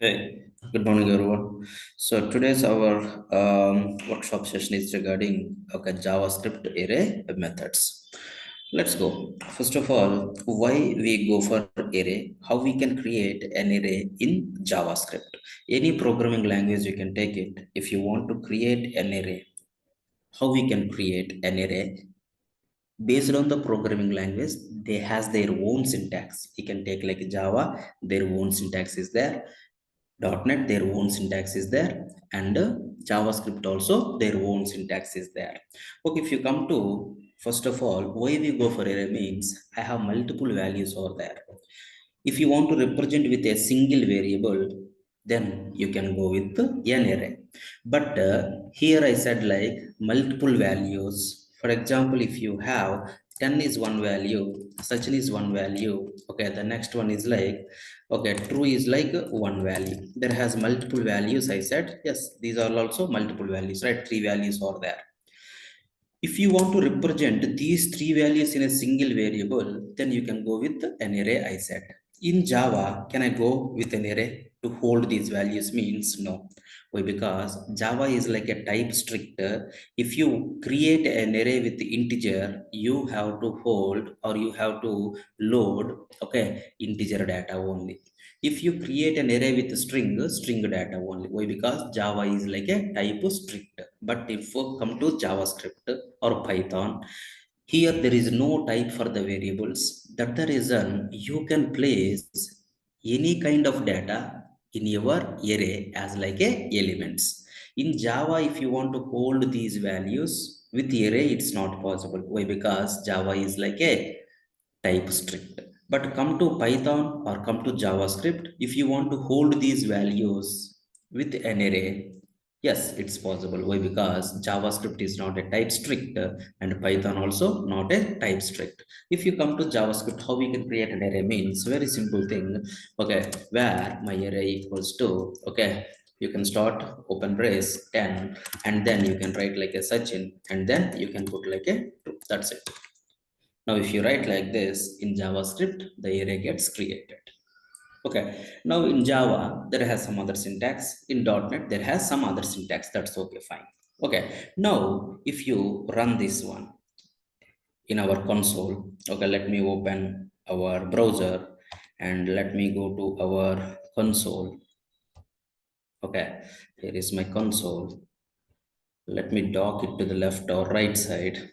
Hey, good morning, everyone. So today's our workshop session is regarding JavaScript array methods. Let's go. First of all, why we go for array? How we can create an array in JavaScript? Any programming language you can take it. If you want to create an array, how we can create an array? Based on the programming language, they has their own syntax. You can take like Java, their own syntax is there. .NET, their own syntax is there, and JavaScript also their own syntax is there. Okay, if you come to first of all, why we go for array means I have multiple values over there. If you want to represent with a single variable, then you can go with an array. But here I said like multiple values. For example, if you have 10 is one value, Sachin is one value. Okay, the next one is like, okay, true is like one value. There has multiple values. I said, yes, these are also multiple values, right? Three values are there. If you want to represent these three values in a single variable, then you can go with an array, I said. In Java, can I go with an array to hold these values? Means no. Why? Because Java is like a type strict. If you create an array with the integer, you have to hold or you have to load, okay, integer data only. If you create an array with string data only. Why? Because Java is like a type strict. But if you come to JavaScript or Python, here there is no type for the variables. That's the reason you can place any kind of data in your array as like a elements. In Java, if you want to hold these values with array, it's not possible. Why? Because Java is like a type strict. But come to Python or come to JavaScript, if you want to hold these values with an array, yes, it's possible. Why? Because JavaScript is not a type strict and Python also not a type strict. If you come to JavaScript, how we can create an array means very simple thing. Okay, where my array equals to, okay, you can start open brace 10 and then you can write like a Sachin and then you can put like a 2. That's it. Now, if you write like this in JavaScript, the array gets created. Okay. Now in Java, there has some other syntax. In .NET, there has some other syntax. That's okay, fine. Okay. Now, if you run this one in our console, okay, let me open our browser and let me go to our console. Okay. Here is my console. Let me dock it to the left or right side.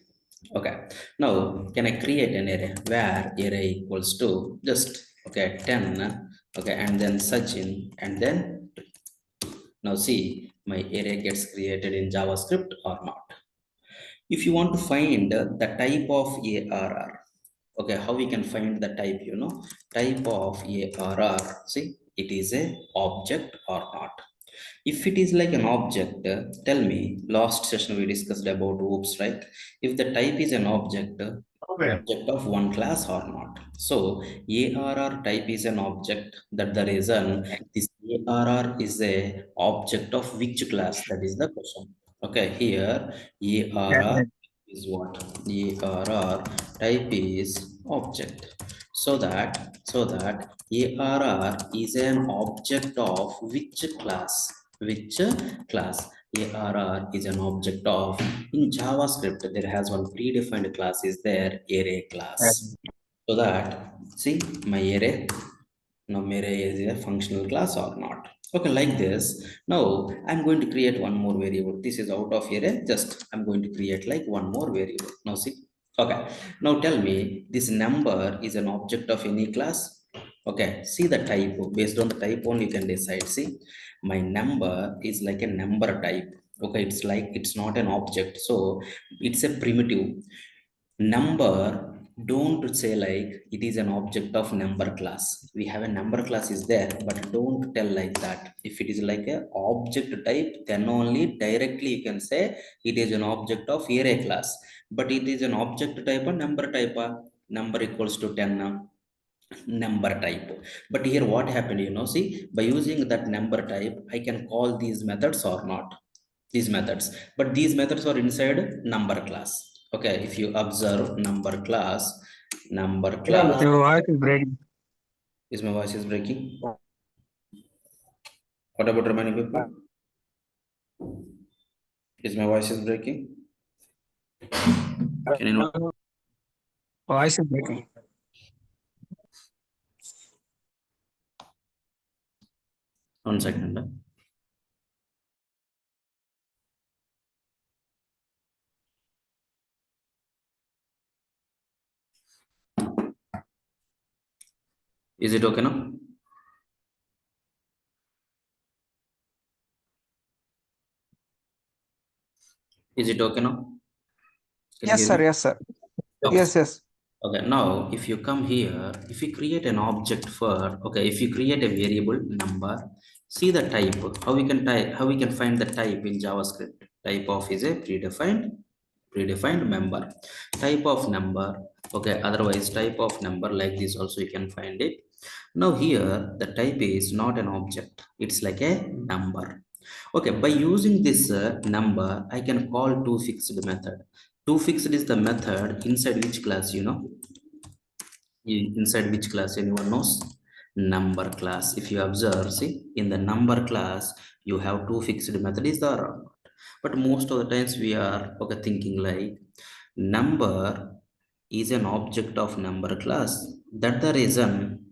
Okay, now can I create an array where array equals to just, okay, 10, okay, and then Sachin, and then now see my array gets created in JavaScript or not. If you want to find the type of ARR, okay, how we can find the type, type of ARR, see, it is a object or not. If it is like an object, tell me, last session we discussed about oops, right? If the type is an object, Okay. object of one class or not. So ARR type is an object. That the reason this ARR is a object of which class? That is the question. Okay, here ARR Definitely. is what? ARR type is object. So that ARR is an object of which class? Which class? ARR is an object of, in JavaScript, there has one predefined class is there, array class. Definitely. So that, see, my array, now my array is a functional class or not. Okay, like this. Now I'm going to create one more variable. This is out of array, just I'm going to create like one more variable. Now see, okay. Now tell me, this number is an object of any class? Okay, see the type. Based on the type only you can decide. See, my number is like a number type. Okay, it's like it's not an object, so it's a primitive number. Don't say like it is an object of number class. We have a number class is there, but don't tell like that. If it is like a object type, then only directly you can say it is an object of array class. But it is an object type or number type, number equals to 10 now, number type. But here what happened, see, by using that number type, I can call these methods or not, these methods, but these methods are inside number class. Okay, if you observe number class, number class, Your voice is breaking. is my voice is breaking? What about remaining people? Is my voice is breaking? Can you know? Voice is breaking. One second. Is it okay now? Is it okay now? Can you Yes, hear sir. me? Yes, sir. Okay. Yes, yes. Okay, now if you come here, if you create an object for, okay, if you create a variable number, see the type, how we can type, how we can find the type in JavaScript. Type of is a predefined member. Type of number, okay, otherwise type of number like this also you can find it. Now here, the type is not an object, it's like a number. Okay, by using this number, I can call toFixed method. ToFixed is the method inside which class, you know? Inside which class anyone knows? Number class. If you observe, see, in the number class you have two fixed method is there or not. But most of the times we are okay thinking like number is an object of number class. That the reason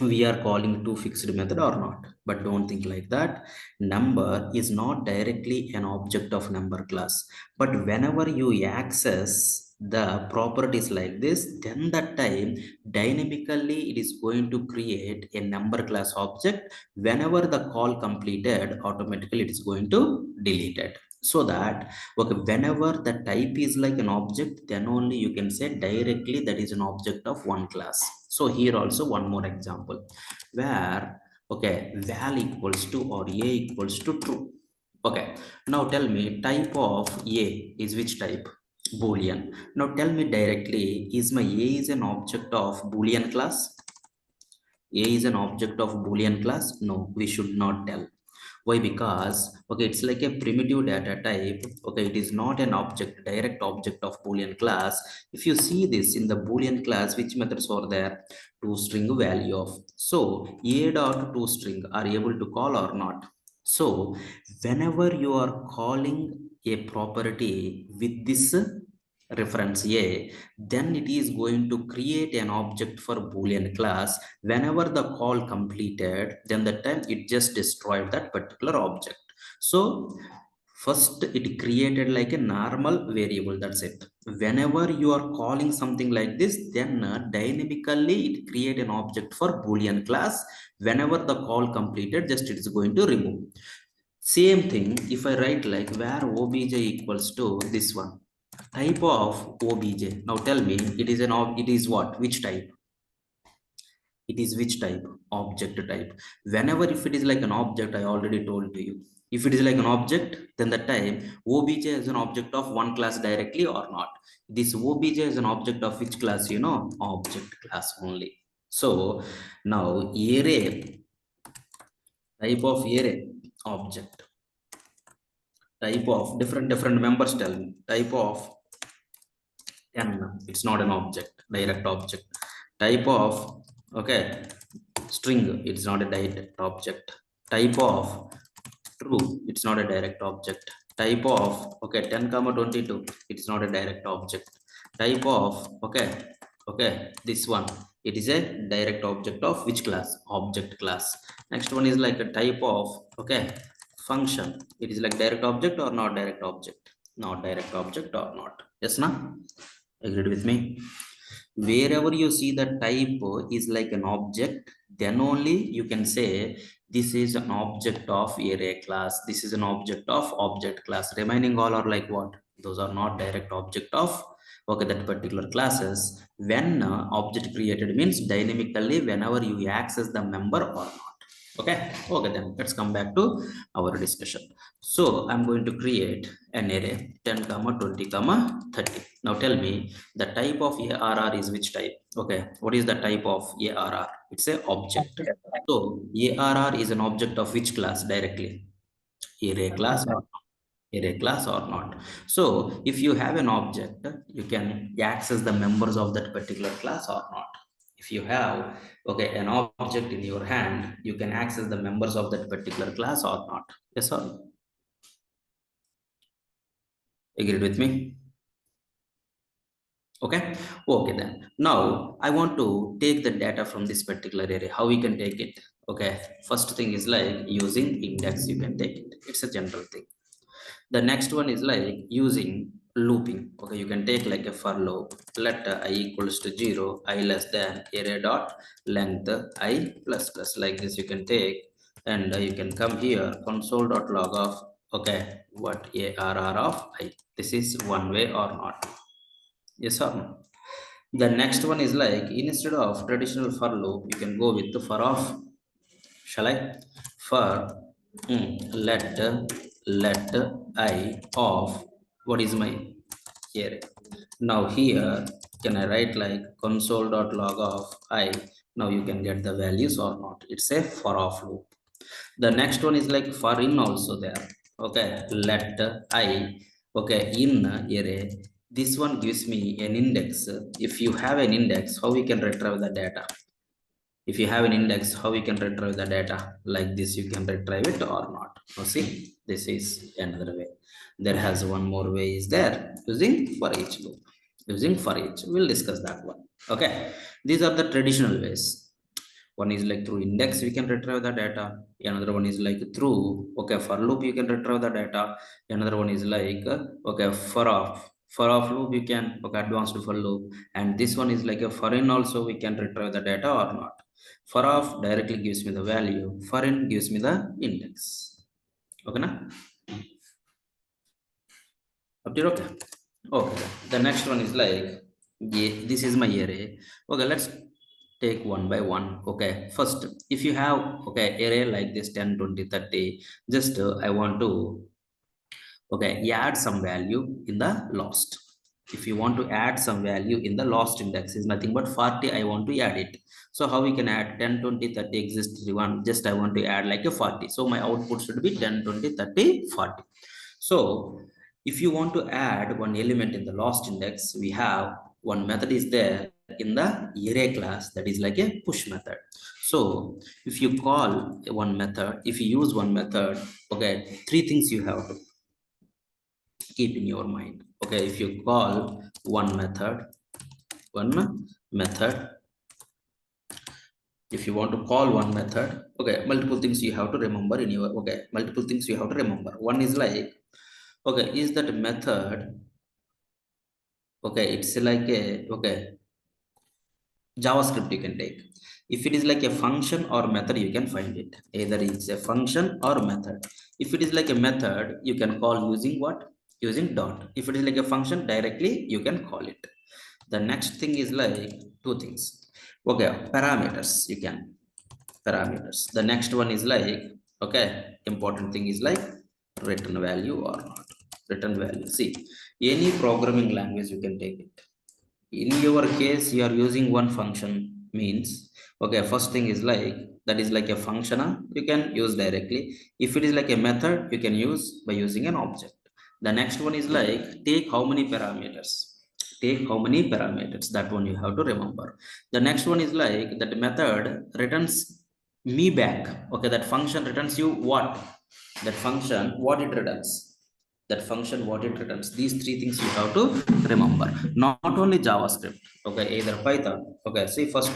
we are calling to fixed method or not. But don't think like that. Number is not directly an object of number class, but whenever you access the properties like this, then that time dynamically it is going to create a number class object. Whenever the call completed, automatically it is going to delete it. So that, okay, whenever the type is like an object, then only you can say directly that is an object of one class. So here also one more example where, okay, val equals to or a equals to true. Okay, now tell me type of a is which type? Boolean. Now tell me directly, is my a is an object of Boolean class? A is an object of Boolean class? No, we should not tell. Why? Because, okay, it's like a primitive data type. Okay, it is not an object, direct object of Boolean class. If you see this in the Boolean class, which methods are there? To string value of. So a dot to string are able to call or not? So whenever you are calling a property with this reference a, then it is going to create an object for Boolean class. Whenever the call completed, then the time it just destroyed that particular object. So first it created like a normal variable, that's it. Whenever you are calling something like this, then dynamically it create an object for Boolean class. Whenever the call completed, just it is going to remove. Same thing if I write like where obj equals to this one, type of obj. Now tell me, it is it is what, which type? It is which type? Object type. Whenever if it is like an object, I already told to you, if it is like an object, then the time obj is an object of one class directly or not. This obj is an object of which class, you know? Object class only. So now array, type of array, object. Type of different members, tell me. Type of 10, it's not an object, direct object. Type of, okay, string, it's not a direct object. Type of true, it's not a direct object. Type of, okay, 10 comma 22, it's not a direct object. Type of, okay, okay, this one, it is a direct object of which class? Object class. Next one is like a type of, okay, function. It is like direct object or not direct object? Not direct object or not? Yes, now agreed with me? Wherever you see the type is like an object, then only you can say this is an object of array class, this is an object of object class. Remaining all are like what? Those are not direct object of, okay, that particular classes. When object created means dynamically whenever you access the member or not. Okay, okay, then let's come back to our discussion. So I'm going to create an array 10 comma 20 comma 30. Now tell me the type of arr is which type? Okay, what is the type of arr? It's a object. So arr is an object of which class directly? Array class or not? Array class or not? So if you have an object, you can access the members of that particular class or not. If you have okay an object in your hand, you can access the members of that particular class or not. Yes or no? Agreed with me? Okay. Okay, then now I want to take the data from this particular array. How we can take it? Okay, first thing is like using index you can take it. It's a general thing. The next one is like using looping. Okay, you can take like a for loop. Let I equals to 0, I less than array dot length I plus plus, like this you can take. And you can come here console dot log of okay what arr of I. This is one way or not? Yes or no? The next one is like instead of traditional for loop, you can go with the for of. Shall I? For let I of what is my here. Now here can I write like console.log of I. Now you can get the values or not. It's a for of loop. The next one is like for in also there. Okay, let I okay in array. This one gives me an index. If you have an index, how we can retrieve the data? If you have an index, how you can retrieve the data? Like this you can retrieve it or not. Now see, this is another way. There has one more way is there, using for each loop. Using for each, we'll discuss that one. Okay, these are the traditional ways. One is like through index we can retrieve the data. Another one is like through okay for loop you can retrieve the data. Another one is like okay for off loop you can okay advanced for loop. And this one is like a for in also we can retrieve the data or not. For off directly gives me the value, for in gives me the index. Okay na? Up to okay. Okay, the next one is like yeah, this is my array. Okay, let's take one by one. Okay, first if you have okay array like this 10 20 30, just I want to okay add some value in the lost. If you want to add some value in the lost index is nothing but 40, I want to add it. So how we can add 10 20 30 exists one, just I want to add like a 40. So my output should be 10 20 30 40. So if you want to add one element in the lost index, we have one method is there in the array class, that is like a push method. So if you call one method, if you use one method, okay, three things you have to keep in your mind. Okay, if you call one method, if you want to call one method, okay, multiple things you have to remember in your okay multiple things you have to remember. One is like okay is that method okay it's like a okay JavaScript you can take. If it is like a function or method, you can find it. Either it's a function or method. If it is like a method, you can call using what? Using dot. If it is like a function, directly you can call it. The next thing is like two things. Okay, parameters you can. Parameters. The next one is like, okay, important thing is like return value or not. Return value. See, any programming language you can take it. In your case you are using one function means okay first thing is like that is like a function you can use directly. If it is like a method you can use by using an object. The next one is like take how many parameters. Take how many parameters, that one you have to remember. The next one is like that method returns me back. Okay, that function returns you what? That function what it returns. That function what it returns. These three things you have to remember. Not only JavaScript, okay, either Python. Okay, see first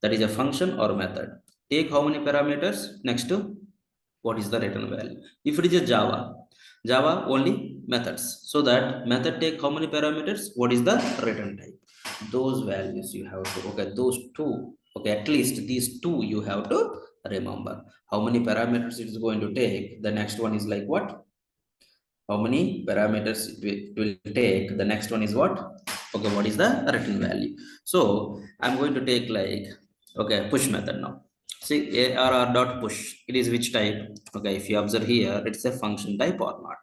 that is a function or method. Take how many parameters. Next to what is the return value. If it is a Java only methods, so that method take how many parameters, what is the return type. Those values you have to okay those two okay at least these two you have to remember. How many parameters it is going to take. The next one is like what? How many parameters it will take. The next one is what? Okay, what is the return value. So I'm going to take like okay push method now. See arr dot push, it is which type? Okay, if you observe here it's a function type or not.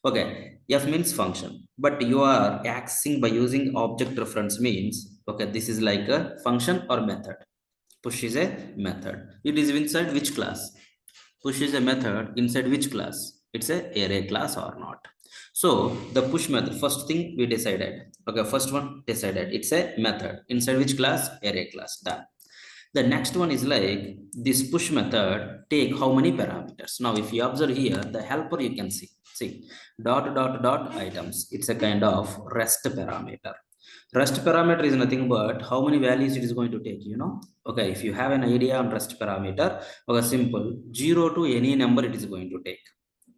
Okay, f means function, but you are accessing by using object reference means okay this is like a function or method. Push is a method. It is inside which class? Push is a method inside which class? It's a array class or not. So the push method, first thing we decided. Okay, first one decided. It's a method. Inside which class? Array class. Done. The next one is like this push method take how many parameters. Now, if you observe here, the helper you can see. See, dot dot dot items. It's a kind of rest parameter. Rest parameter is nothing but how many values it is going to take, you know. Okay, if you have an idea on rest parameter, okay, simple 0 to any number it is going to take.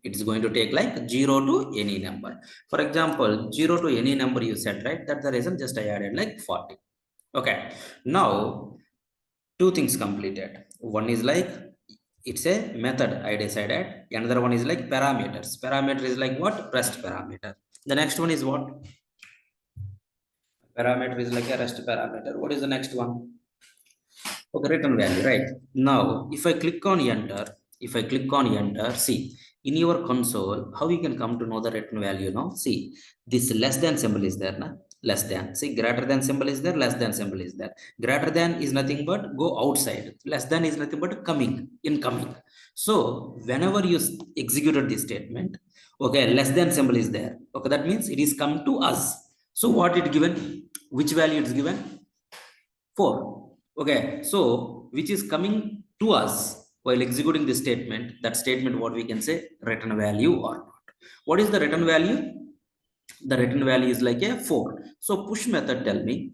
It is going to take like 0 to any number. For example, 0 to any number you said, right? That's the reason just I added like 40. Okay, now two things completed. One is like it's a method I decided. Another one is like parameters. Parameter is like what? Rest parameter. The next one is what? Parameter is like a rest parameter. What is the next one? Okay, return value, right? Now, if I click on enter, see, in your console, how you can come to know the return value now? See, this less than symbol is there, na? Less than. See, greater than symbol is there, less than symbol is there. Greater than is nothing but go outside. Less than is nothing but coming, incoming. So, whenever you executed this statement, okay, less than symbol is there. Okay, that means it is come to us. So, what it given? Which value it's given? 4. Okay, so which is coming to us while executing this statement, that statement what we can say return value or not. What is the return value? The return value is like a 4. So push method tell me,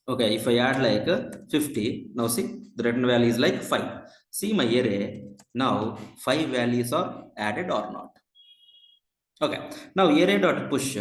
okay, if I add like 50, now see the return value is like 5. See my array, now 5 values are added or not. Okay, now array dot push,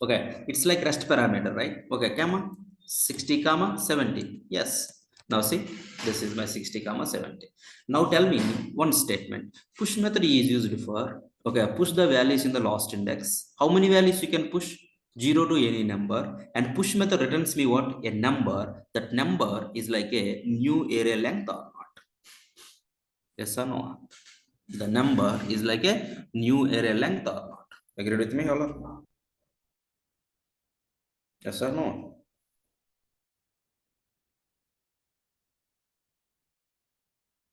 okay, it's like rest parameter, right? Okay, comma 60 comma 70. Yes. Now see, this is my 60 comma 70. Now tell me one statement. Push method is used for, okay, push the values in the last index. How many values you can push? 0 to any number. And push method returns me what? A number. That number is like a new array length or not. Yes or no? The number is like a new array length or not. Agree with me, hello? Yes or no?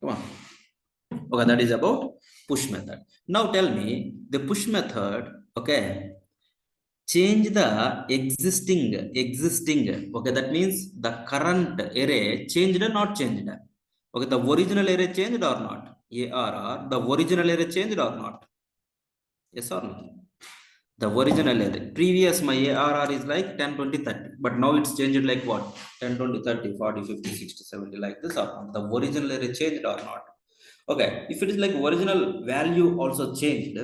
Come on. Okay, that is about push method. Now tell me the push method, okay, change the existing, okay, that means the current array changed or not changed. Okay, the original array changed or not? ARR, the original array changed or not? Yes or no? The original array. Previous my ARR is like 10, 20, 30, but now it's changed like what? 10, 20, 30, 40, 50, 60, 70, like this or not? The original array changed or not? Okay, if it is like original value also changed,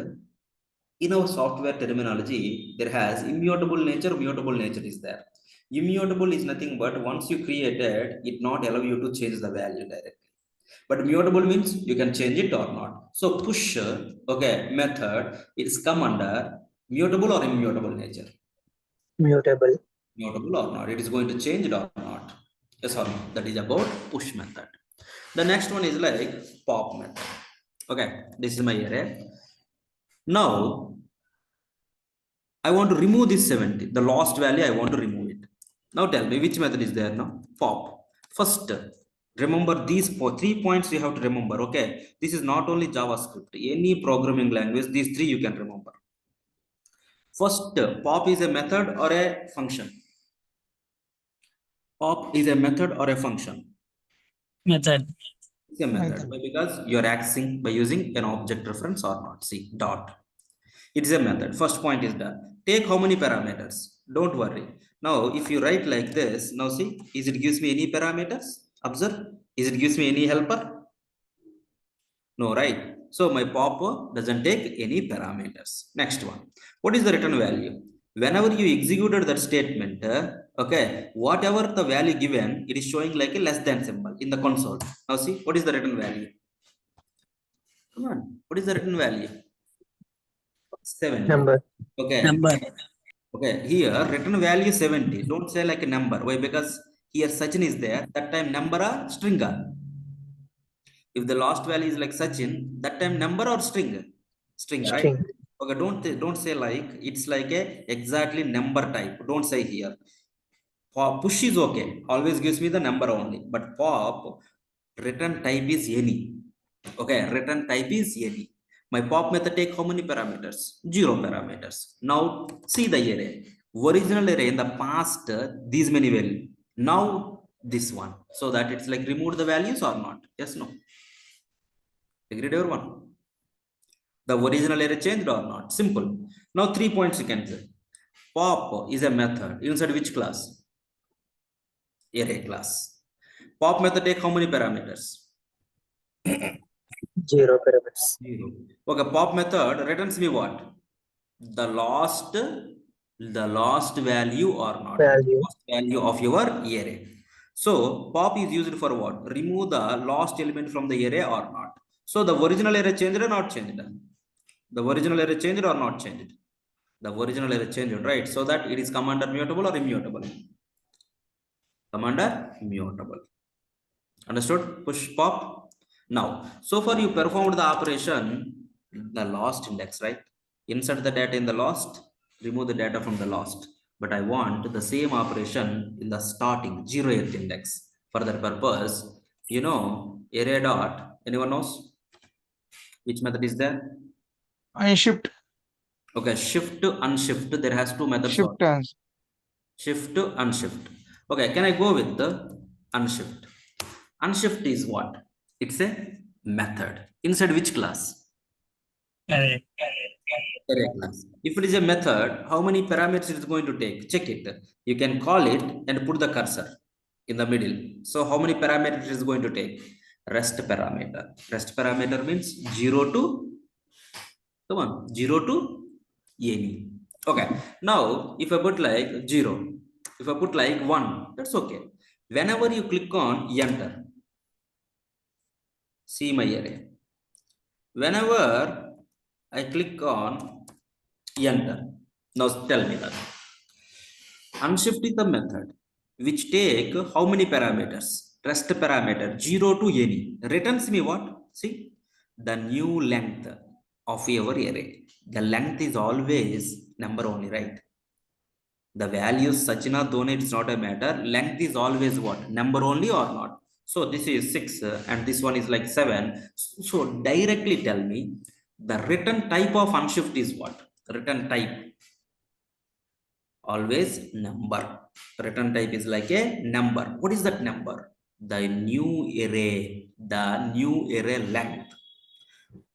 in our software terminology, there has immutable nature, mutable nature is there. Immutable is nothing but once you created, it not allow you to change the value directly. But mutable means you can change it or not. So push, okay, method, it's come under mutable or immutable nature. Mutable. Mutable or not. It is going to change it or not. Yes or no. That is about push method. The next one is like pop method. Okay, this is my array. Now, I want to remove this 70. The lost value, I want to remove it. Now tell me which method is there now? Pop. First, remember these 3 points you have to remember. Okay, this is not only JavaScript. Any programming language, these 3 you can remember. First, pop is a method or a function. Pop is a method or a function. Method. It's a method. Why? Because you're accessing by using an object reference or not. See, dot. It's a method. First point is done. Take how many parameters? Don't worry. Now, if you write like this, now see, is it gives me any parameters? Observe. Is it gives me any helper? No, right? So my pop doesn't take any parameters. Next one. What is the return value? Whenever you executed that statement, okay, whatever the value given, it is showing like a less than symbol in the console. Now see, what is the return value? Come on, what is the return value? 70. Number. Okay. Number. Okay, here return value 70. Don't say like a number. Why? Because here Sachin is there. That time number or stringer. If the last value is like Sachin, that time number or string? String, right? String. Okay, don't say like it's like a exactly number type. Don't say here. Pop push is okay. Always gives me the number only. But pop return type is any. Okay, return type is any. My pop method take how many parameters? 0 parameters. Now see the array. Original array in the past, these many value. Now this one. So that it's like remove the values or not? Yes, no. Agreed everyone? The original array changed or not? Simple. Now 3 points you can say. Pop is a method. Inside which class? Array class. Pop method take how many parameters? 0 parameters. 0. Okay, pop method returns me what? The last value or not? Value. Last value of your array. So pop is used for what? Remove the last element from the array or not. So the original array changed or not changed? The original array changed or not changed? The original array changed, right? So that it is come under mutable or immutable? Come under mutable. Understood? Push pop. Now, so far you performed the operation, the lost index, right? Insert the data in the lost, remove the data from the lost. But I want the same operation in the starting 0th index. For that purpose, you know, array dot, anyone knows which method is there? Unshift. Okay, shift to unshift. There has two methods. Shift turns. Shift to unshift. Okay, can I go with the unshift? Unshift is what? It's a method. Inside which class? Array. Array class. If it is a method, how many parameters it is going to take? Check it. You can call it and put the cursor in the middle. So how many parameters it is going to take? Rest parameter. Rest parameter means 0 to, come on, 0 to any. Okay. Now, if I put like 0, if I put like 1, that's okay. Whenever you click on enter, see my array. Whenever I click on enter, now tell me that. Unshift is the method which take how many parameters? Rest parameter 0 to any. Returns me what? See, the new length of your array. The length is always number only, right? The values Sachina, Dhoni, it's not a matter. Length is always what? Number only or not? So this is 6 and this one is like 7. So directly tell me the return type of unshift is what? Return type. Always number. Return type is like a number. What is that number? The new array. The new array length.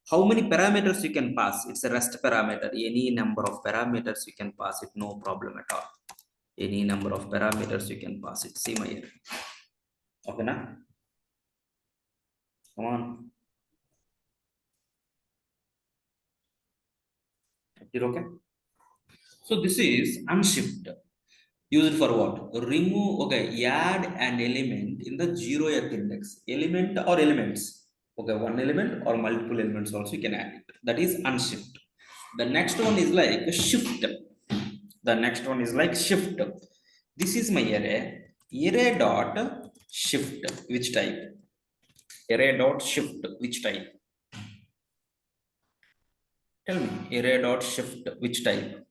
How many parameters you can pass? It's a rest parameter. Any number of parameters you can pass it, no problem at all. Any number of parameters you can pass it. See my array. Okay, na? Come on. Is it okay? So this is unshift. Used for what? Remove, okay, add an element in the 0th index. Element or elements. Okay, one element or multiple elements also you can add it. That is unshift. The next one is like shift. The next one is like shift. This is my array. Array dot shift. Which type? Array dot shift. Which type? Tell me. Array dot shift. Which type?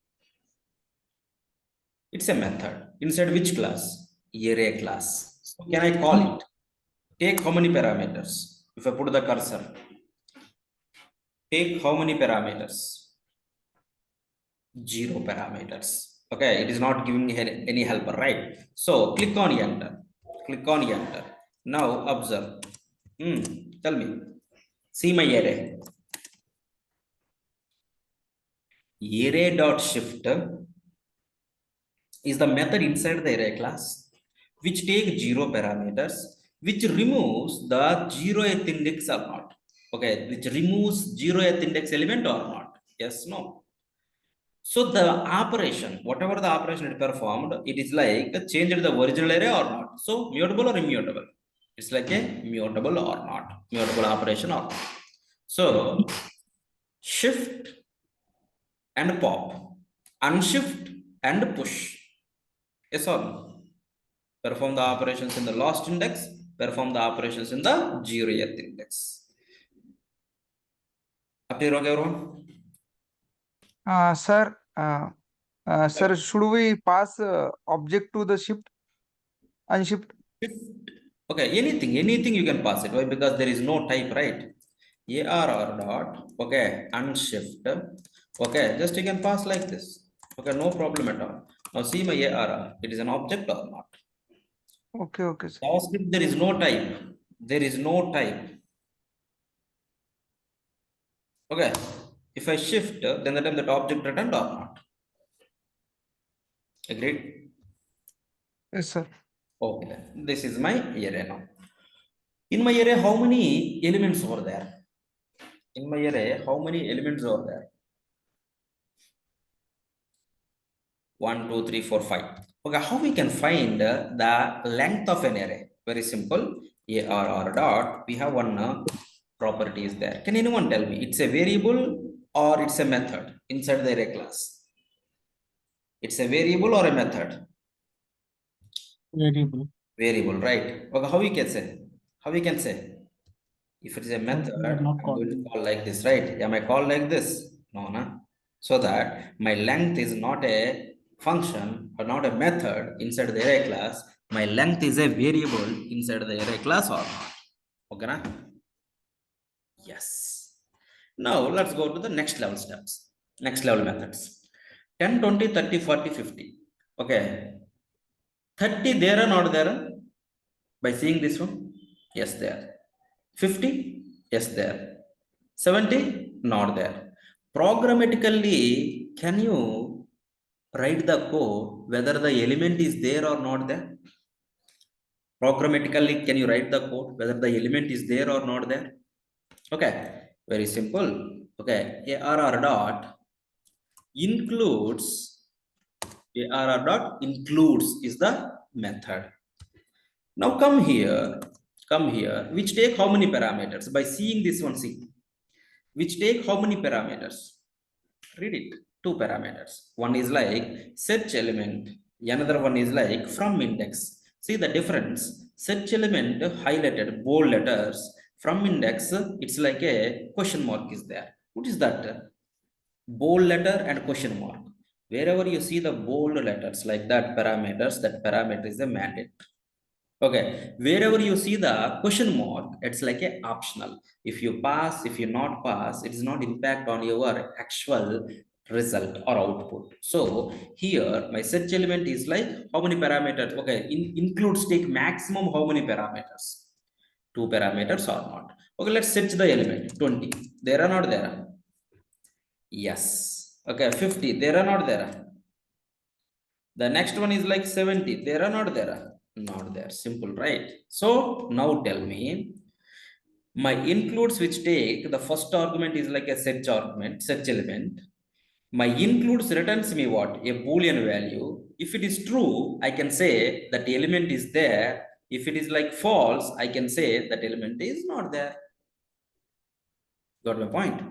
It's a method. Inside which class? Array class. So can I call it? Take how many parameters? If I put the cursor. Take how many parameters? 0 parameters. Okay, it is not giving any helper, right? So click on enter. Click on enter. Now observe. Tell me. See my array. Array dot shift is the method inside the array class which take 0 parameters, which removes the 0th index or not. Okay, which removes 0th index element or not. Yes, no. So the operation, whatever the operation it performed, it is like changed the original array or not. So mutable or immutable? It's like a mutable or not. Mutable operation or not. So shift and pop, unshift and push. Yes or no? Perform the operations in the last index, perform the operations in the 0th index. Appear okay, everyone? Sir, should we pass object to the shift? Unshift? Okay, anything you can pass it. Why? Because there is no type, right? ARR dot, okay, unshift, okay, just you can pass like this, okay, no problem at all. Now see my ARR, it is an object or not? Okay, okay, sir. JavaScript, there is no type, there is no type, okay. If I shift, then the time that object returned or not? Agreed? Yes, sir. Okay, this is my array now. In my array, how many elements over there? In my array, how many elements are there? 1, 2, 3, 4, 5. Okay, how we can find the length of an array? Very simple. ARR dot, we have one property is there. Can anyone tell me? It's a variable or it's a method inside the array class? It's a variable or a method? Variable. Variable, right? Okay, how we can say? How we can say? If it is a But method, we are not I'm going to calling. call like this, right? Am I called like this? No, no. So that my length is not a function or not a method inside the array class. My length is a variable inside the array class or not. Okay, na? Yes. Now let's go to the next level steps, next level methods. 10, 20, 30, 40, 50. Okay. 30 there or not there? By seeing this one? Yes, there. 50? Yes, there. 70? Not there. Programmatically, can you write the code whether the element is there or not there? Programmatically, can you write the code whether the element is there or not there? Okay, very simple. Okay, ARR dot includes, ARR dot includes is the method. Now come here, which take how many parameters? By seeing this one, see, which take how many parameters? Read it, two parameters. One is like search element, another one is like from index. See the difference. Search element highlighted bold letters, from index it's like a question mark is there. What is that? Bold letter and question mark. Wherever you see the bold letters like that parameters, that parameter is a mandate. Okay, wherever you see the question mark, it's like a optional. If you pass, if you not pass, it is not impact on your actual result or output. So here my search element is like how many parameters? Okay, includes take maximum how many parameters? Two parameters or not. Okay, let's search the element 20. There or not there? Yes. Okay, 50. There or not there? The next one is like 70. There or not there? Not there. Simple, right? So now tell me, my includes which take the first argument is like a search argument, search element. My includes returns me what? A Boolean value. If it is true, I can say that element is there. If it is like false, I can say that element is not there. Got my point?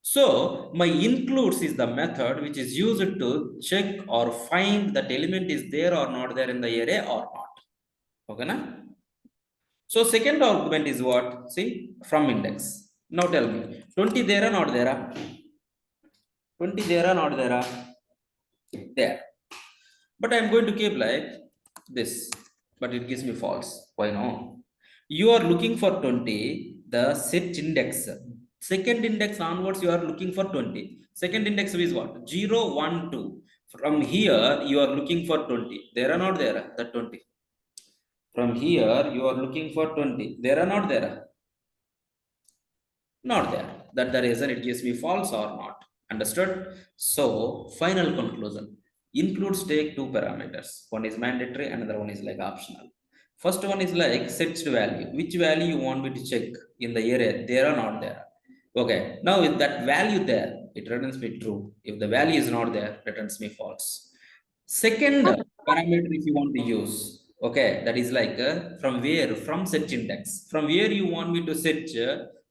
So my includes is the method which is used to check or find that element is there or not there in the array or not. Okay, na? So second argument is what? See, from index. Now tell me, 20 there or not there? 20 there or not there? There. But I'm going to keep like this, but it gives me false. Why no? You are looking for 20, the set index. Second index onwards, you are looking for 20. Second index is what? 0, 1, 2. From here, you are looking for 20. There or not there? The 20. From here, you are looking for 20. There or not there? Not there. That the reason it gives me false or not. Understood? So, final conclusion. Includes take two parameters. One is mandatory, another one is like optional. First one is like set value. Which value you want me to check in the array? There or not there? Okay. Now with that value there, it returns me true. If the value is not there, returns me false. Second parameter if you want to use, okay, that is like from where, from search index. From where you want me to search,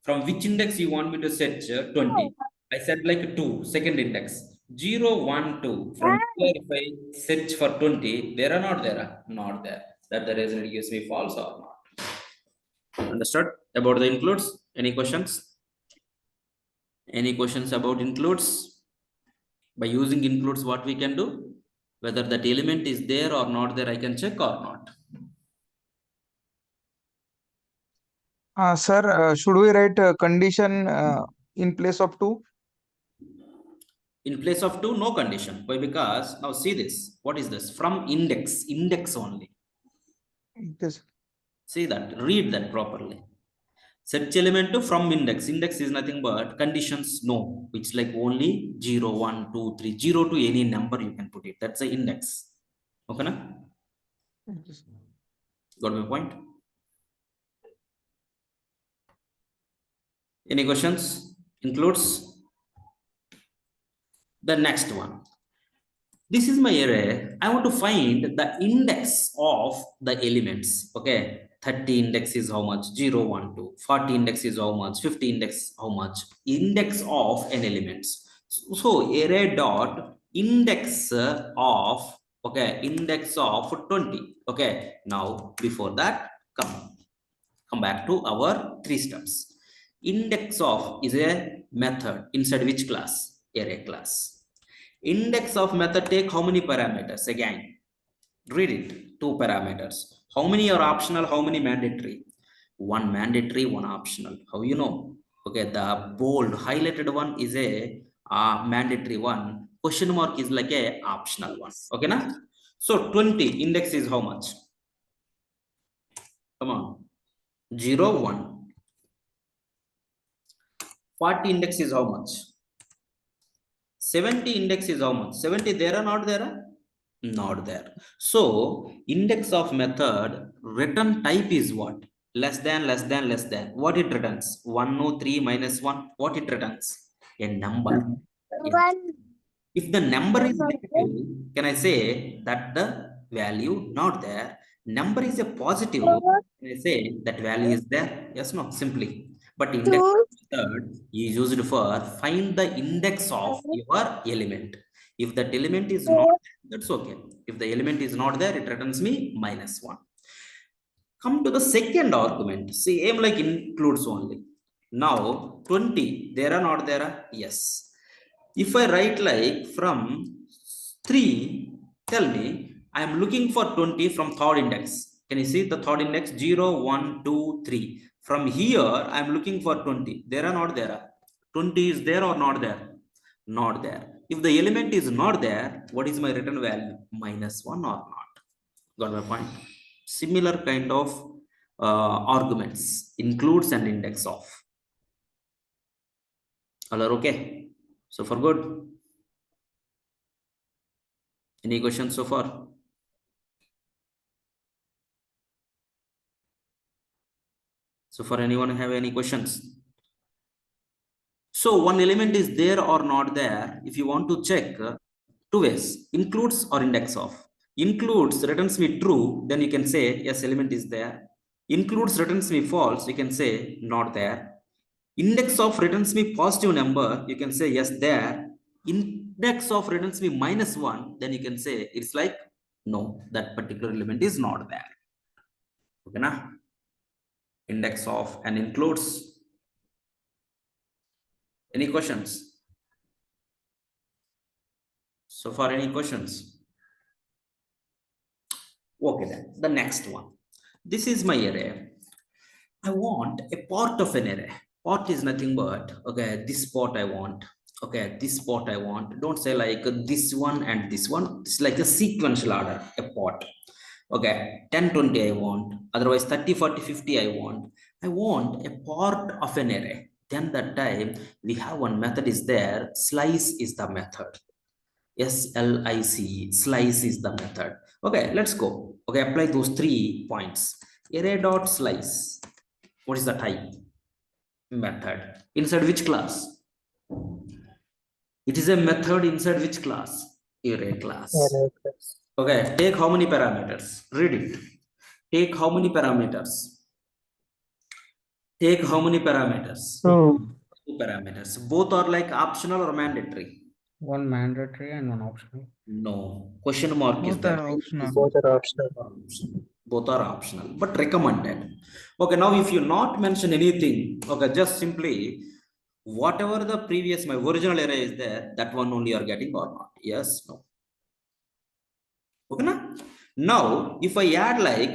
from which index you want me to search 20. I said like 2, second index. 0, 1, 2. From here if I search for 20, there are not there? Not there. That the reason it gives me false or not. Understood about the includes? Any questions? Any questions about includes? By using includes, what we can do? Whether that element is there or not there, I can check or not. Sir, should we write condition in place of 2? In place of 2, no condition. Why? Because now see this. What is this? From index only. Yes. See that. Read that properly. Search element to from index. Index is nothing but conditions no, which like only 0, 1, 2, 3, 0 to any number you can put it. That's the index. Okay, na? Yes. Got my point? Any questions? Includes the next one. This is my array. I want to find the index of the elements. Okay. 30 index is how much? 0, 1, 2. 40 index is how much? 50 index how much? Index of an elements. So array dot index of, okay, index of 20. Okay. Now before that, come back to our 3 steps. Index of is a method inside which class? Array class. Index of method take how many parameters? Again, read it. 2 parameters. How many are optional? How many mandatory? 1 mandatory, 1 optional. How you know? Okay, the bold highlighted one is a mandatory one. Question mark is like a optional one. Okay, na? So 20 index is how much? Come on. 0, 1. 40 index is how much? 70 index is how much? 70 there or not there? Not there. So index of method return type is what? Less than, less than, less than. What it returns? 103 minus 1. What it returns? A number. If the number is negative, can I say that the value not there? Number is a positive. Can I say that value is there? Yes, no, simply. But index method is used for find the index of your element. If that element is not there, that's okay. If the element is not there, it returns me -1. Come to the second argument. Same like includes only. Now 20, there are not there? Yes. If I write like from 3, tell me, I am looking for 20 from third index. Can you see the third index? 0, 1, 2, 3. From here, I am looking for 20. There are not there? 20 is there or not there? Not there. If the element is not there, what is my return value? -1 or not? Got my point? Similar kind of arguments, includes and index of. All are okay? So far good? Any questions so far? So far, anyone have any questions? So one element is there or not there. If you want to check, 2 ways, includes or index of. Includes returns me true, then you can say yes, element is there. Includes returns me false, you can say not there. Index of returns me positive number, you can say yes, there. Index of returns me -1, then you can say it's like no, that particular element is not there. Okay, na? Index of and includes. Any questions? So far, any questions? Okay, then the next one. This is my array. I want a part of an array. Part is nothing but, okay, this part I want. Okay, this part I want. Don't say like this one and this one. It's like a sequential order, a part. Okay, 10, 20 I want. Otherwise 30, 40, 50 I want. I want a part of an array. Then that time we have one method is there. Slice is the method. SLIC, slice is the method. Okay, let's go. Okay, apply those 3 points. Array dot slice. What is the type? Method. Inside which class? It is a method inside which class? Array class. Okay, take how many parameters? Read it. Take how many parameters? Take how many parameters? 2 parameters. Both are like optional or mandatory? One mandatory and one optional. No. Question mark is Both there. are optional. Both are optional. Both are optional, but recommended. Okay, now if you not mention anything, okay, just simply whatever the previous, my original array is there, that one only you are getting or not. Yes, no. Okay, na? Now, if I add like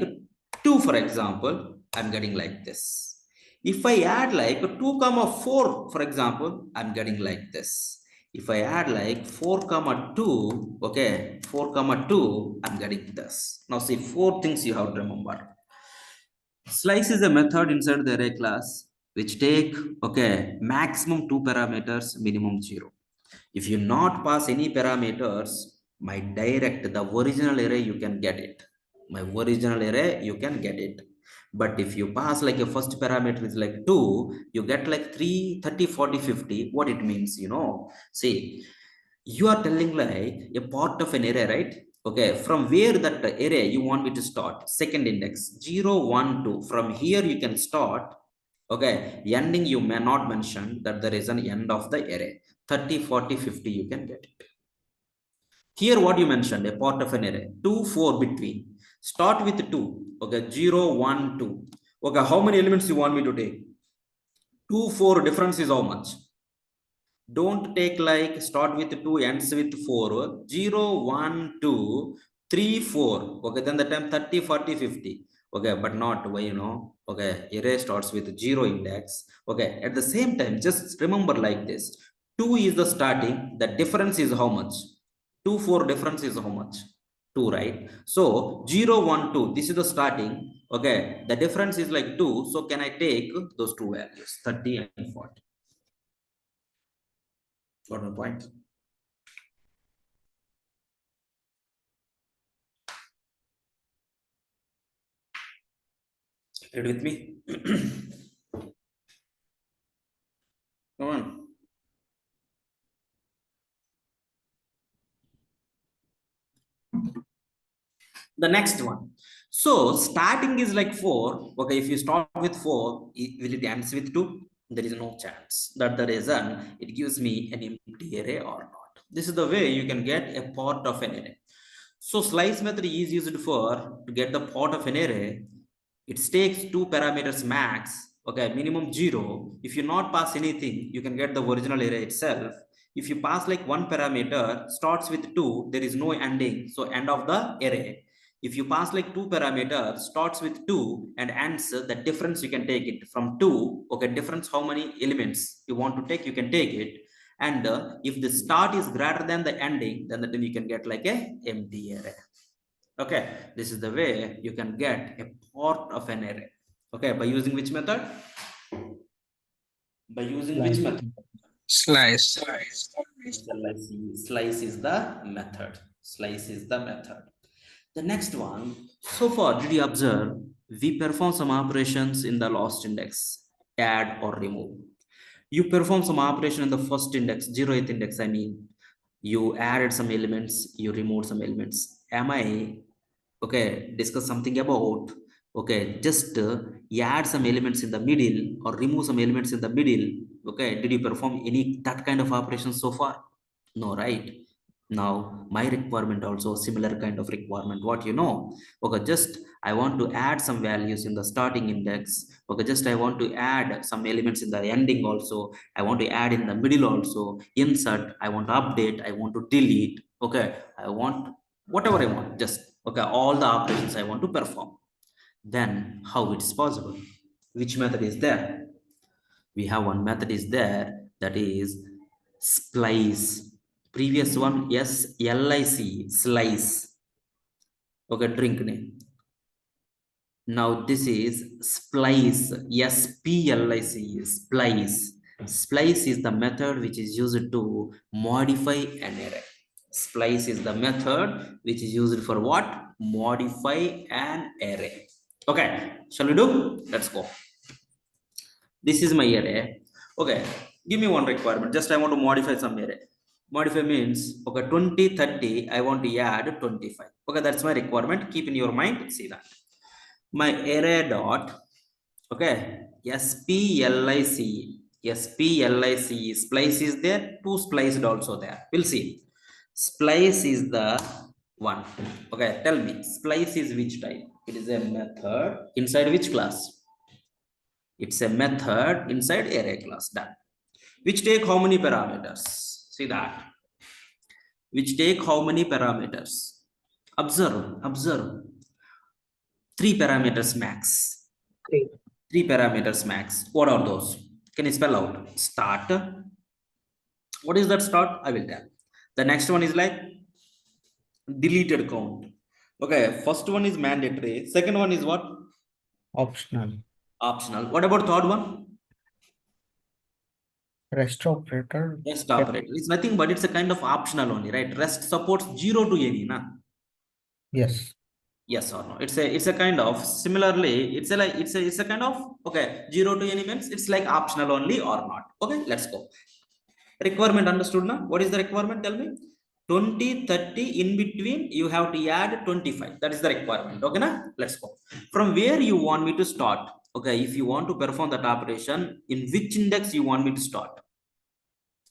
2, for example, I'm getting like this. If I add like 2 comma 4, for example, I'm getting like this. If I add like 4 comma 2, okay, 4 comma 2, I'm getting this. Now see, 4 things you have to remember. Slice is a method inside the array class which take, okay, maximum 2 parameters, minimum 0. If you not pass any parameters, my direct, the original array, you can get it. My original array, you can get it. But if you pass like a first parameter is like 2, you get like 3, 30, 40, 50. What it means, See, you are telling like a part of an array, right? Okay, from where that array you want me to start? Second index, 0, 1, 2. From here you can start. Okay, ending you may not mention that there is an end of the array. 30, 40, 50, you can get it. Here what you mentioned, a part of an array, 2, 4 between. Start with 2, okay, 0, 1, 2. Okay, how many elements you want me to take? 2, 4, difference is how much? Don't take like start with 2, ends with 4, 0, 1, 2, 3, 4. Okay, then the time 30, 40, 50. Okay, but not why okay, array starts with 0 index. Okay, at the same time, just remember like this. 2 is the starting, the difference is how much? 2, 4 difference is how much? 2, right? So 0, 1, 2, this is the starting. Okay, the difference is like 2. So can I take those two values, 30 and 40? Got my point? Read with me. Come on. The next one. So starting is like 4. Okay, if you start with 4, will it ends with 2? There is no chance. That the reason it gives me an empty array or not. This is the way you can get a part of an array. So slice method is used for to get the part of an array. It takes 2 parameters max. Okay, minimum 0. If you not pass anything, you can get the original array itself. If you pass like 1 parameter, starts with 2, there is no ending. So end of the array. If you pass like 2 parameters, starts with 2 and ends, the difference you can take it from 2. Okay, difference how many elements you want to take, you can take it. And if the start is greater than the ending, then you can get like a empty array. Okay, this is the way you can get a part of an array. Okay, by using which method? By using which Slice. method? Slice. Slice is the method. Slice is the method. The next one, so far, did you observe? We perform some operations in the last index, add or remove. You perform some operation in the first index, 0th index, I mean. You added some elements, you removed some elements. Am I, okay, discuss something about, okay, just add some elements in the middle or remove some elements in the middle. Okay, did you perform any that kind of operation so far? No, right? Now my requirement also similar kind of requirement. What okay, just I want to add some values in the starting index. Okay, just I want to add some elements in the ending also. I want to add in the middle also. Insert, I want to update, I want to delete. Okay, I want whatever I want. Just okay, all the operations I want to perform. Then how it is possible? Which method is there? We have one method is there, that is splice. Previous one, yes, LIC, slice. Okay, drink name. Now this is splice, SPLIC, splice. Splice is the method which is used to modify an array. Splice is the method which is used for what? Modify an array. Okay, shall we do? Let's go. This is my array. Okay, give me one requirement. Just I want to modify some array. Modify means, okay, 20, 30, I want to add 25. Okay, that's my requirement. Keep in your mind, see that. My array dot, okay, SPLIC, splice is there, two spliced also there. We'll see. Splice is the one. Okay, tell me, splice is which type? It is a method inside which class? It's a method inside array class. Done. Which take how many parameters? See that. Which take how many parameters? Observe. 3 parameters max. 3. 3 parameters max. What are those? Can you spell out? Start. What is that start? I will tell. The next one is like deleted count. Okay, first one is mandatory. Second one is what? Optional. Optional. What about third one? Rest operator. Rest operator. It's nothing but it's a kind of optional only, right? Rest supports 0 to any, na? Yes. Yes or no? It's a kind of similarly, it's a kind of okay, 0 to any means it's like optional only or not. Okay, let's go. Requirement understood now? What is the requirement? Tell me. 20, 30 in between, you have to add 25. That is the requirement. Okay, na? Let's go. From where you want me to start? Okay, if you want to perform that operation, in which index you want me to start?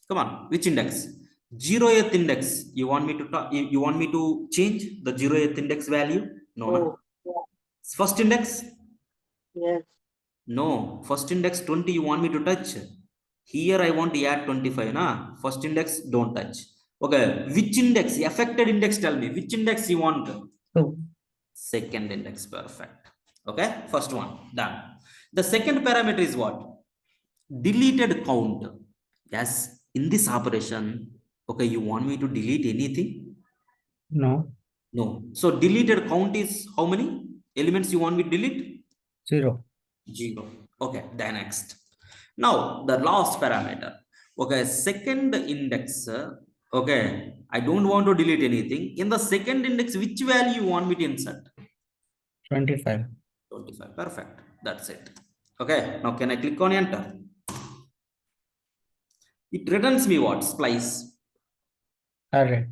Come on, which index? 0th index. You want me to talk, you want me to change the 0th index value? No, no. First index? Yes. No. First index 20 you want me to touch. Here I want to add 25. Na? First index don't touch. Okay. Which index? Affected index, tell me. Which index you want? 2. Second index. Perfect. Okay. First one. Done. The second parameter is what? Deleted count. Yes. In this operation, okay, you want me to delete anything? No. No. So deleted count is how many elements you want me to delete? 0. 0. Okay, then next. Now the last parameter. Okay, second index. Okay, I don't want to delete anything. In the second index, which value you want me to insert? 25. 25. Perfect. That's it. Okay, now can I click on enter? It returns me what? Splice. Array.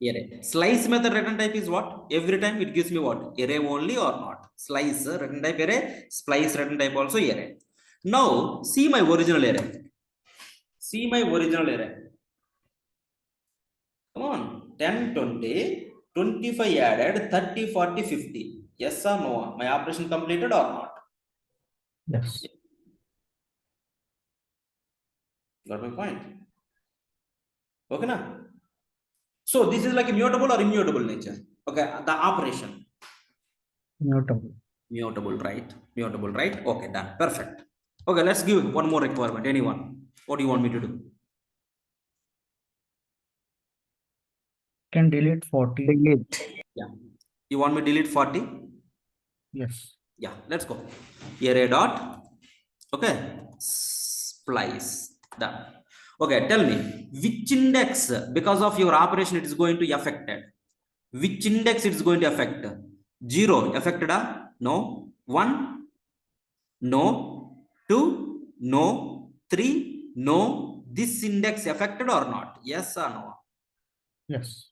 Array. Slice method return type is what? Every time it gives me what? Array only or not? Slice return type array, splice return type also array. Now see my original array. See my original array. Come on. 10, 20, 25 added, 30, 40, 50. Yes or no? My operation completed or not? Yes. Got my point? Okay, na? So this is like immutable or immutable nature. Okay, the operation. Mutable. Mutable, right? Mutable, right? Okay, done. Perfect. Okay, let's give one more requirement. Anyone? What do you want me to do? Can delete 40. Delete. Yeah. You want me to delete 40? Yes. Yeah, let's go. Array dot. Okay. Splice. Done. Okay, tell me which index because of your operation it is going to affected. Which index it is going to affect? 0 affected? No. 1. No. 2. No. 3. No. This index affected or not? Yes or no? Yes.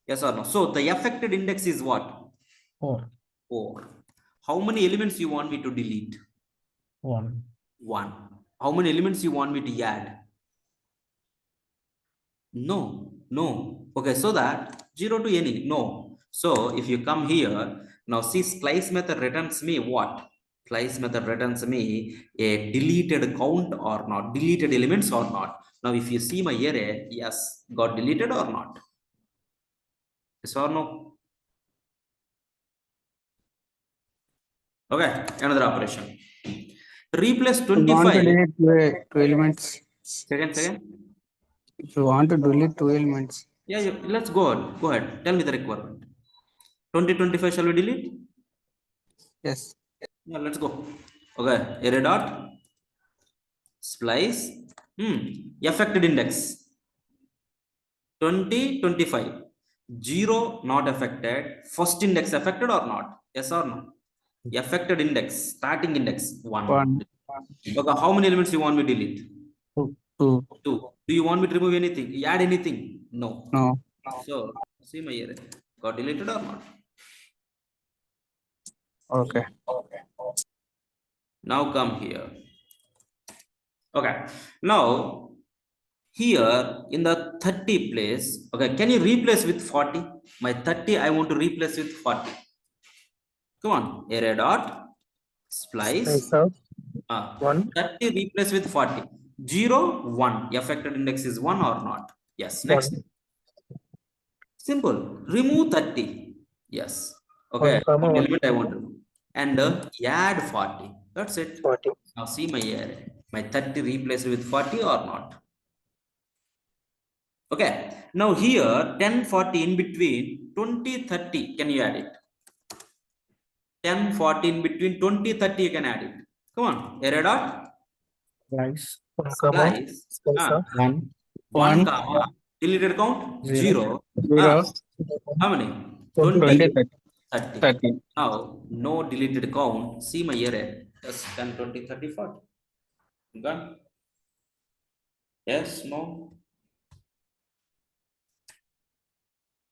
Yes or no? So the affected index is what? 4. 4. How many elements you want me to delete? 1. 1. How many elements you want me to add? No. No. Okay, so that 0 to any. No. So if you come here, now see splice method returns me what? Splice method returns me a deleted count or not, deleted elements or not. Now if you see my array, yes, got deleted or not? Yes or no? Okay, another operation. Replace If you want to 25. delete two elements. Second. If you want to delete two elements. Yeah, let's go ahead. Go ahead. Tell me the requirement. 2025 shall we delete? Yes. Yeah, let's go. Okay, array dot splice. Affected index 20, 25. 0 not affected. First index affected or not? Yes or no? Affected index, starting index 1. 1. Okay, how many elements you want me to delete? 2. 2. 2. Do you want me to remove anything? Add anything? No. No. So see my array. Got deleted or not? Okay. Now come here. Okay. Now here in the 30 place, okay, can you replace with 40? My 30 I want to replace with 40. Come on, array dot splice. So 1. 30 replace with 40. 0, 1. Affected index is 1 or not? Yes. Next. 1. Simple. Remove 30. Yes. 1, Okay. 1. Element I want to. And add 40. That's it. 40. Now see my array. My 30 replaced with 40 or not? Okay. Now here 10, 40 in between 20, 30. Can you add it? 10, 40 in between 20, 30. You can add it. Come on. Array dot. Slice. 1 comma. Slice. Space of 1, 1 1, comma. Deleted count 0. 0. 0, How many? 20, 20, 30. 30. 30. Now no deleted count. See my array. Just 10, 20, 30, 40. Done. Yes, no.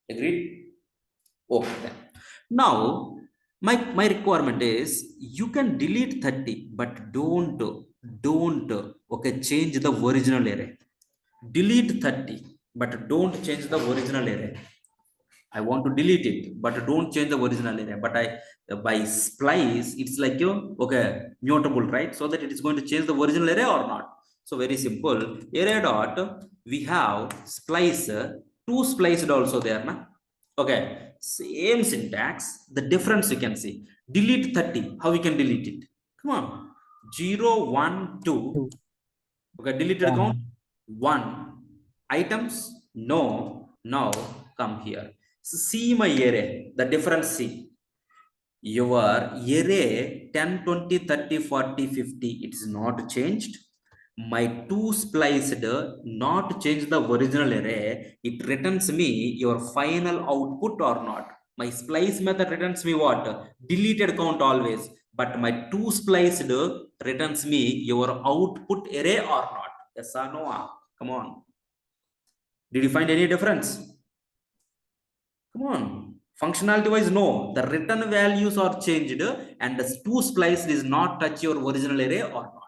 Agreed? Okay. Now my requirement is you can delete 30, but don't okay change the original array. Delete 30, but don't change the original array. I want to delete it, but don't change the original array. But by splice, it's like okay, mutable, right? So that it is going to change the original array or not. So very simple. Array dot, we have splice, two spliced also there, na? Okay, same syntax. The difference you can see. Delete 30. How we can delete it? Come on. 0, 1, 2. 2, Okay, deleted count 1. 1. Items? No. Now come here. So see my array. The difference see. Your array 10, 20, 30, 40, 50. It is not changed. My two spliced not change the original array. It returns me your final output or not. My splice method returns me what? Deleted count always. But my two spliced returns me your output array or not. Yes or no? Come on. Did you find any difference? Come on. Functionality wise, no. The return values are changed and the two spliced is not touch your original array or not.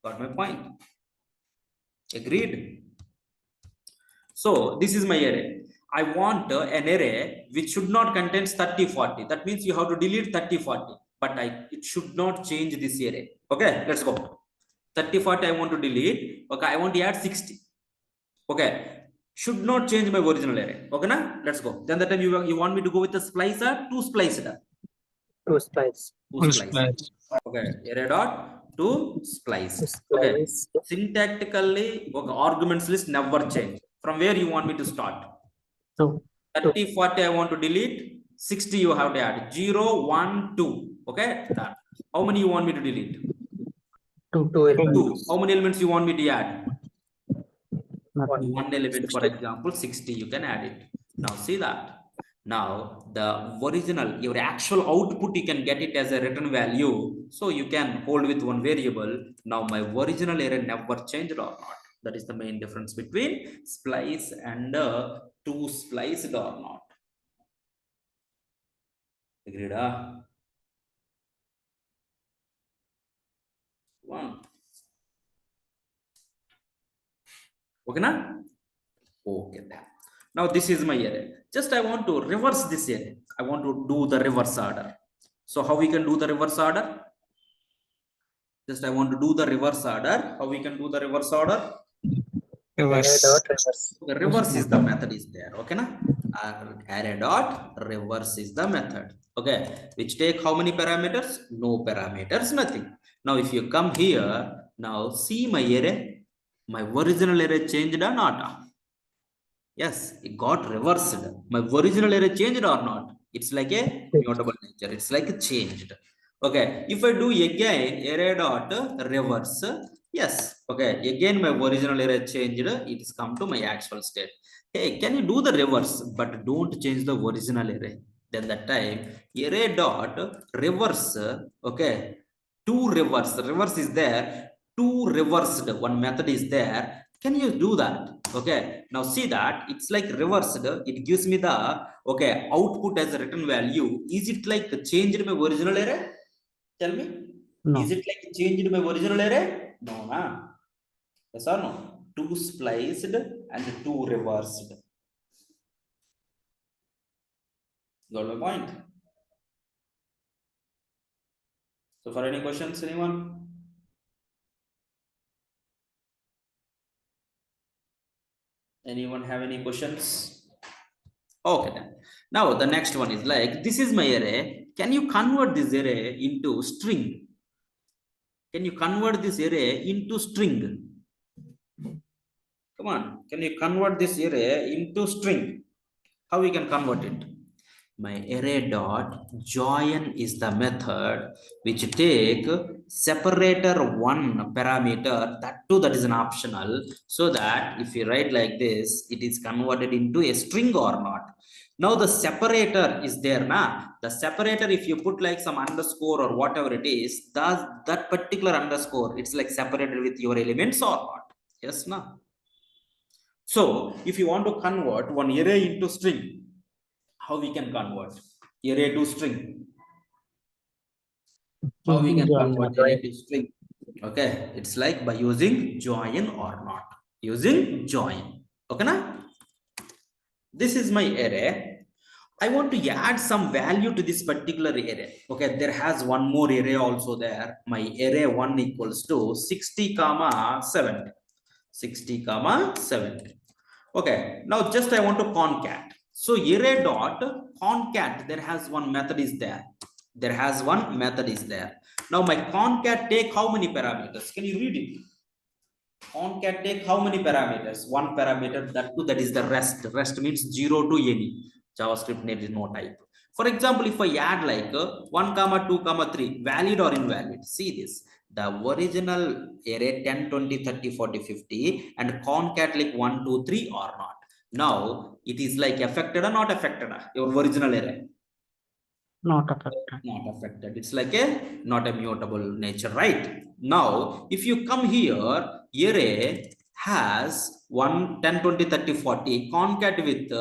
Got my point? Agreed? So this is my array. I want an array which should not contain 30, 40. That means you have to delete 30, 40. But it should not change this array. Okay, let's go. 30, 40 I want to delete. Okay, I want to add 60. Okay, should not change my original array. Okay, now let's go. Then that time you want me to go with the splicer, two splicer. 2 splice. Two splice. Okay, array dot to splice. Okay, syntactically, okay, arguments list never change. From where you want me to start? 2. 30, 40 I want to delete. 60 you have to add. 0, 1, 2. Okay, done. How many you want me to delete? 2 2. elements. How many elements you want me to add? Nothing. One element, 60. for example, 60, you can add it. Now see that. Now the original, your actual output, you can get it as a return value. So you can hold with one variable. Now my original array never changed or not. That is the main difference between splice and two spliced or not. Agreed? One. Okay, na? Okay, now this is my array. Just I want to reverse this array. I want to do the reverse order. So how we can do the reverse order? Just I want to do the reverse order. How we can do the reverse order? Array dot reverse. The reverse is the method is there. Okay, na? Array dot reverse is the method. Okay, which take how many parameters? No parameters, nothing. Now if you come here, now see my array. My original array changed or not? Yes, it got reversed. My original array changed or not? It's like a mutable nature. It's like a changed. Okay, if I do again array dot reverse, yes. Okay, again my original array changed. It is come to my actual state. Hey, can you do the reverse, but don't change the original array? Then that time array dot reverse. Okay, two reverse. Reverse is there. Two reversed. One method is there. Can you do that? Okay, now see that it's like reversed. It gives me the okay output as a return value. Is it like changed my original array? Tell me. No. Is it like changed my original array? No, nah. Yes or no? Two spliced and two reversed. Got my point? So for any questions, anyone? Anyone have any questions? Okay, then. Now the next one is like, this is my array. Can you convert this array into string? Can you convert this array into string? Come on, can you convert this array into string? How we can convert it? My array dot join is the method which take separator one parameter, that too that is an optional, so that if you write like this, it is converted into a string or not. Now the separator is there na. The separator, if you put like some underscore or whatever it is, does that particular underscore, it's like separated with your elements or not? Yes na. So if you want to convert one array into string, how we can convert array to string? How we can convert array to string? Okay, it's like by using join or not. Using join. Okay na? This is my array. I want to add some value to this particular array. Okay, there has one more array also there. My array 1 equals to 60 comma 70. 60 comma 70. Okay, now just I want to concat. So array dot concat, there has one method is there. There has one method is there. Now my concat take how many parameters? Can you read it? Concat take how many parameters? One parameter, that too, that is the rest. Rest means 0 to any. JavaScript there is no type. For example, if I add like 1 comma 2 comma 3, valid or invalid, see this. The original array 10 20 30 40 50 and concat like 1 2 3 or not. Now it is like affected or not affected, your original array? Not affected. Not affected. It's like a not a mutable nature, right? Now if you come here, array has 1 10 20 30 40 concat with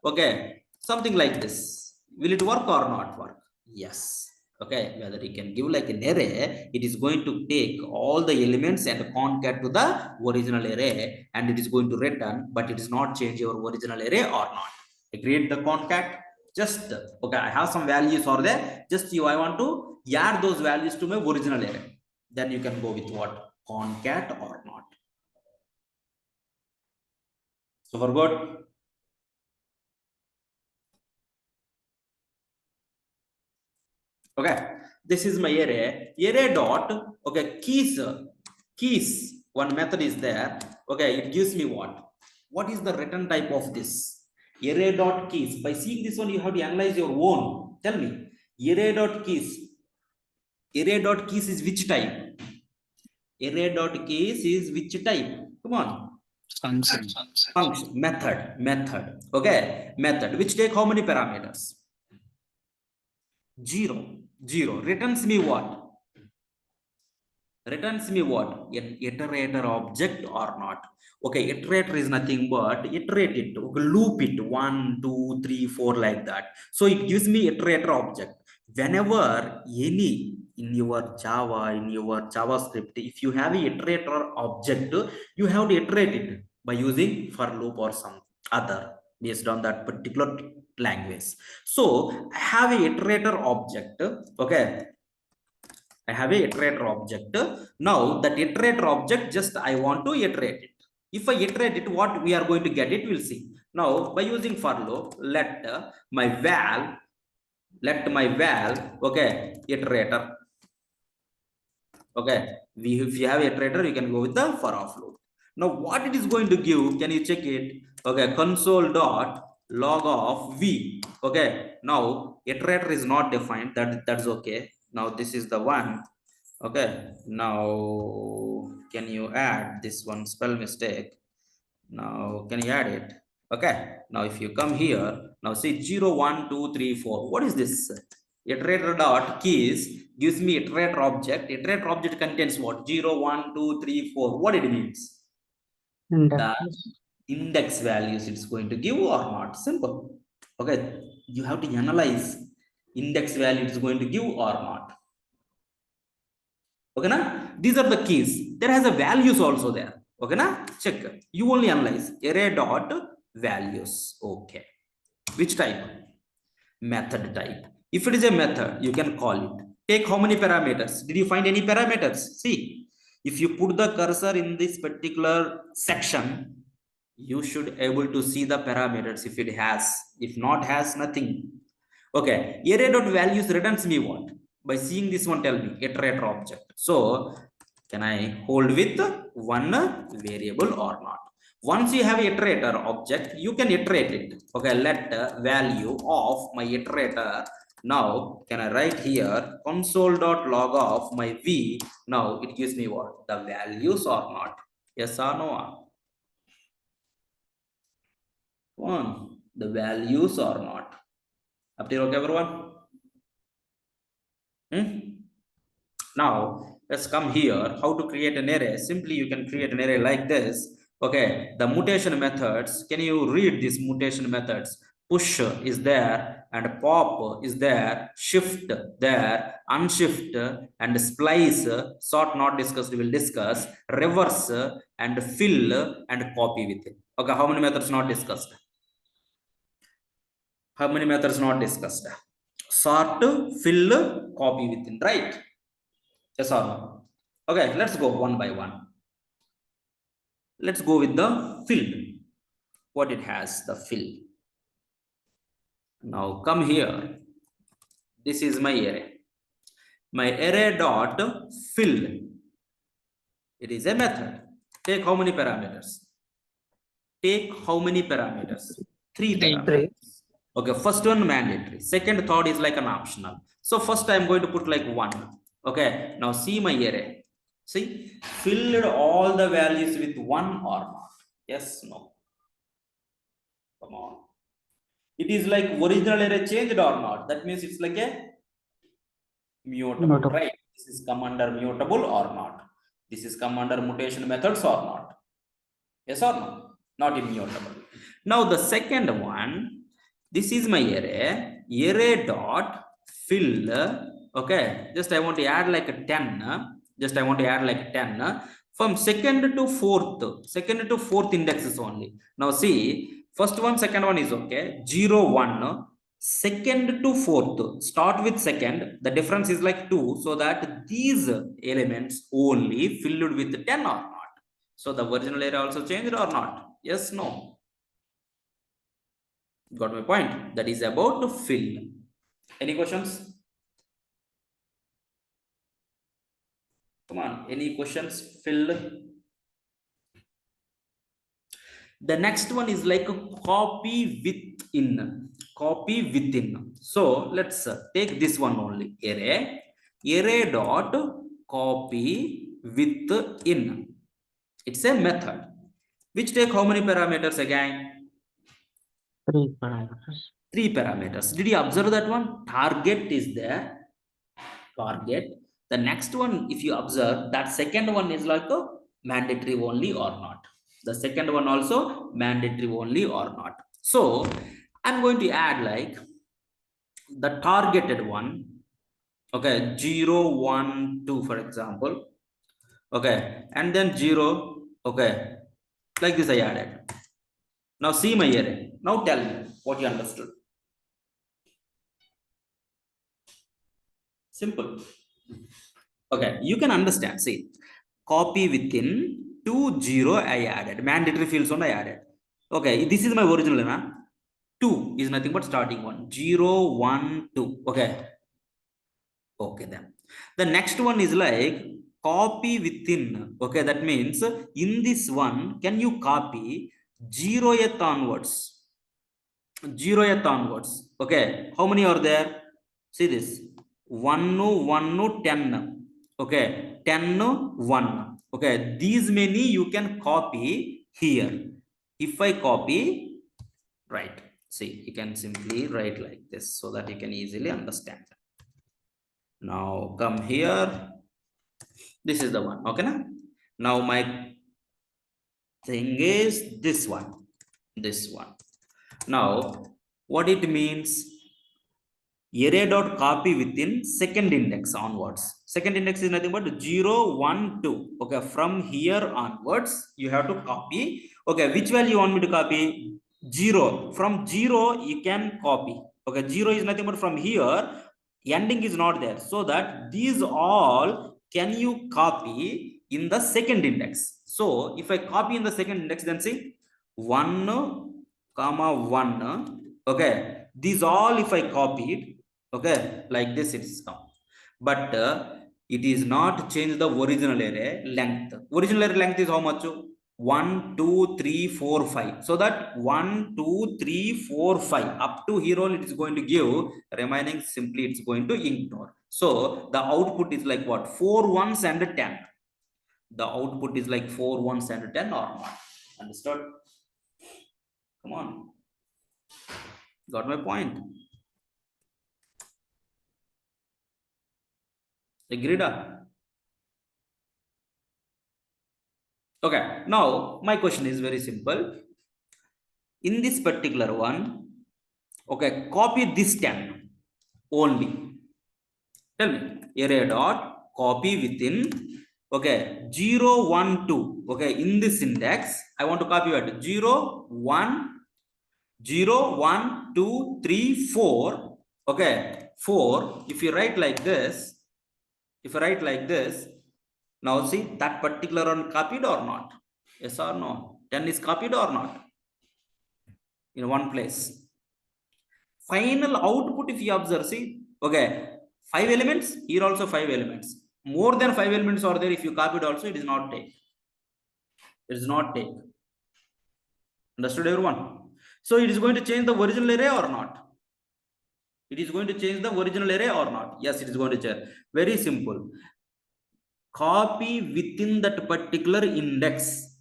okay, something like this. Will it work or not work? Yes. Okay, whether you can give like an array, it is going to take all the elements and concat to the original array, and it is going to return, but it is not change your original array or not. I create the concat. Just okay, I have some values or there. Just I want to add those values to my original array. Then you can go with what? Concat or not. So for good. Okay, this is my array. Array dot okay keys. One method is there. Okay, it gives me what? What is the return type of this? Array dot keys. By seeing this one, you have to analyze your own. Tell me, array dot keys. Array dot keys is which type? Array dot keys is which type? Come on. Function. Method. Okay, method. Which take how many parameters? 0. Returns me what? Returns me what? An iterator object or not? Okay, iterator is nothing but iterate it, okay, loop it 1 2 3 4 like that. So it gives me iterator object. Whenever any in your Java, in your JavaScript, if you have an iterator object, you have to iterate it by using for loop or some other based on that particular language. So I have a iterator object. Okay, I have a iterator object. Now that iterator object, just I want to iterate it. If I iterate it, what we are going to get it, we'll see. Now by using for loop, let my val okay, iterator. Okay, if you have iterator, you can go with the for off loop. Now what it is going to give, can you check it? Okay, console dot log of v. Okay, now iterator is not defined, that's okay. Now this is the one. Okay, now can you add this one spell mistake? Now can you add it? Okay, now if you come here, now see 0 1 2 3 4. What is this? Iterator dot keys gives me iterator object. Iterator object contains what? 0 1 2 3 4. What it means? The index values it's going to give or not. Simple. Okay, you have to analyze index value it's going to give or not. Okay na? These are the keys. There has a values also there. Okay na? Check. You only analyze array dot values. Okay, which type? Method type. If it is a method, you can call it. Take how many parameters? Did you find any parameters? See, if you put the cursor in this particular section, you should able to see the parameters if it has. If not has, nothing. Okay, array dot values returns me what? By seeing this one, tell me iterator object. So Can I hold with one variable or not? Once you have iterator object, you can iterate it. Okay, let value of my iterator. Now can I write here console.log of my v? Now it gives me what? The values or not? Yes or no? Come on, the values or not? Up to you, okay, everyone? Now let's come here. How to create an array? Simply you can create an array like this. Okay, the mutation methods, can you read these mutation methods? Push is there and pop is there, shift there, unshift and splice, sort not discussed, we will discuss, reverse and fill and copy within. Okay, how many methods not discussed? How many methods not discussed? Sort, fill, copy within, right? Yes or no? Okay, let's go one by one. Let's go with the fill. What it has, the fill. Now come here. This is my array. My array dot fill. It is a method. Take how many parameters? Take how many parameters? 3 parameters. Okay, first one mandatory. Second thought is like an optional. So first I'm going to put like 1. Okay, now see my array. See, filled all the values with 1 or not? Yes, no. Come on. It is like original array changed or not? That means it's like a mutable, right? This is come under mutable or not? This is come under mutation methods or not? Yes or no? Not immutable. Now the second one, this is my array. Array dot fill. Okay, just I want to add like a 10. Just I want to add like 10 from second to fourth indexes only. Now see, first one, second one is okay. 0, 1, second to fourth. Start with second. The difference is like 2, so that these elements only filled with 10 or not. So the original array also changed or not? Yes, no. Got my point? That is about fill. Any questions? Come on, any questions? Fill. The next one is like a copy within. Copy within. So let's take this one only. Array dot copy within. It's a method which take how many parameters again? 3 parameters. 3 parameters. Did you observe that one? Target is there. Target. The next one, if you observe, that second one is like a mandatory only or not. The second one also mandatory only or not. So I'm going to add like the targeted one. Okay, 0, 1, 2, for example. Okay, and then 0. Okay, like this I added. Now see my array. Now tell me what you understood. Simple. Okay, you can understand. See, copy within 2, 0 I added. Mandatory fields one I added. Okay, this is my original. Na? 2 is nothing but starting one. 0, 1, 2. Okay. Okay, then. The next one is like copy within. Okay, that means in this one, can you copy 0th onwards? 0th onwards. Okay, how many are there? See this. 1, 1, 10. Okay, 10, 1. Okay, these many you can copy here. If I copy, right, see, you can simply write like this so that you can easily understand. Now come here. This is the one. Okay, na? Now my thing is this one. This one. Now what it means? Array dot copy within second index onwards. Second index is nothing but 0, 1, 2. Okay, from here onwards you have to copy. Okay, which value you want me to copy? 0. From 0 you can copy. Okay, 0 is nothing but from here, ending is not there, so that these all can you copy in the second index. So if I copy in the second index, then see 1, 1. Okay, these all if I copied, okay, like this it's come. But It is not change the original array length. Original array length is how much? 1, 2, 3, 4, 5. So that 1, 2, 3, 4, 5 up to here all it is going to give. Remaining simply it's going to ignore. So the output is like what? 4 ones and 10. The output is like 4 ones and 10 or not. Understood? Come on. Got my point? Agreed? Okay. Now my question is very simple. In this particular one, okay, copy this 10 only. Tell me, array dot copy within, okay, 0, 1, 2. Okay, in this index, I want to copy what? 0, 1, 0, 1, 2, 3, 4. Okay, 4. If you write like this, now see that particular one copied or not? Yes or no? 10 is copied or not? In one place. Final output, if you observe, see, okay, 5 elements, here also 5 elements. More than 5 elements are there. If you copied also, it is not take. It is not take. Understood, everyone? So it is going to change the original array or not? It is going to change the original array or not? Yes, it is going to change. Very simple. Copy within that particular index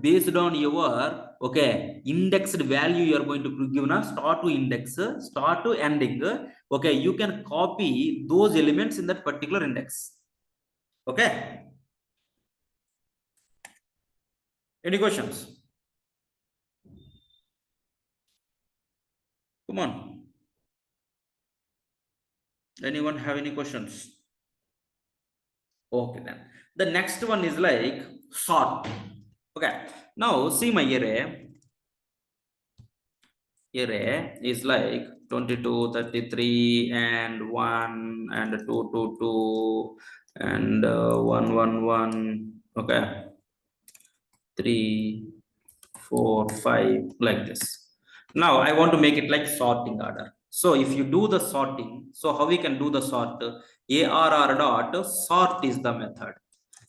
based on your, okay, indexed value you are going to give na start to index, start to ending. Okay, you can copy those elements in that particular index. Okay. Any questions? Come on. Anyone have any questions? Okay, then. The next one is like sort. Okay. Now see my array. Array is like 22, 33, and 1, and 2, 2, 2, and 1, 1, 1. Okay. 3, 4, 5, like this. Now I want to make it like sorting order. So if you do the sorting, so how we can do the sort? ARR dot sort is the method.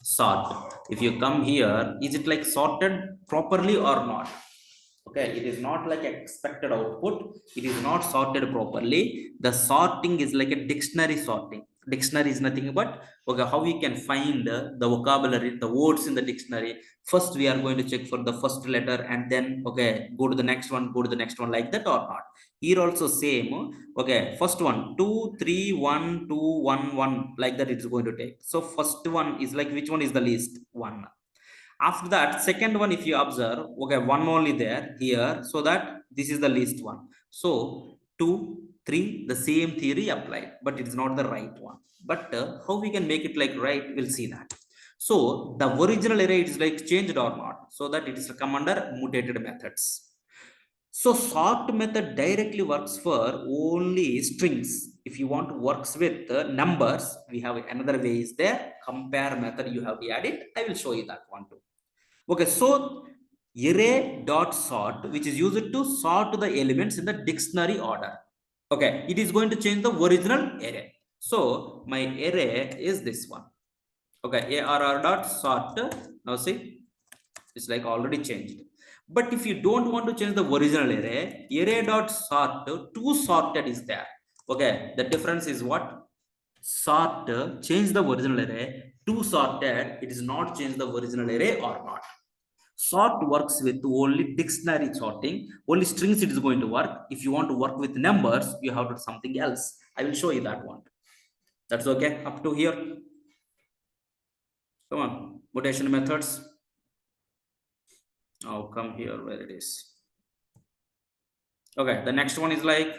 Sort. If you come here, is it like sorted properly or not? Okay, it is not like expected output. It is not sorted properly. The sorting is like a dictionary sorting. Dictionary is nothing but, okay, how we can find the vocabulary, the words in the dictionary. First, we are going to check for the first letter and then, okay, go to the next one, like that or not. Here also same. Okay, first one, 2, 3, 1, 2, 1, 1, like that it's going to take. So first one is like, which one is the least? 1. After that, second one, if you observe, okay, 1 only there here, so that this is the least one. So 2, 3, the same theory applied, but it is not the right one. But how we can make it like right, we'll see that. So the original array is like changed or not, so that it is come under mutated methods. So sort method directly works for only strings. If you want to works with numbers, we have another way is there. Compare method you have to add it. I will show you that one too. Okay, so array dot sort, which is used to sort the elements in the dictionary order. Okay, it is going to change the original array. So my array is this one. Okay, ARR dot sort. Now see, it's like already changed. But if you don't want to change the original array dot sort, to sorted is there. Okay, the difference is what? Sort change the original array, to sorted it is not change the original array or not. Sort works with only dictionary sorting, only strings it is going to work. If you want to work with numbers, you have to do something else. I will show you that one. That's okay up to here. Come on, mutation methods. Now come here where it is. Okay, the next one is like,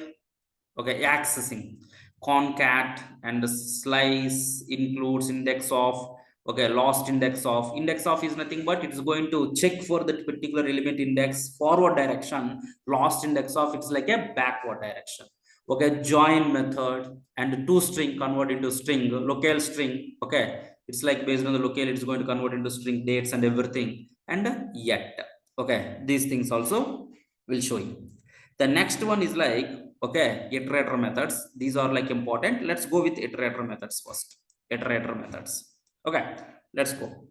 okay, accessing. Concat and the slice includes index of, okay, lost index of. Index of is nothing but it is going to check for that particular element index forward direction. Lost index of it's like a backward direction. Okay, join method and toString convert into string, local string. Okay, it's like based on the local, it's going to convert into string, dates and everything, and yet. Okay, these things also will show you. The next one is like, okay, iterator methods. These are like important. Let's go with iterator methods first. iterator methods. Okay, let's go.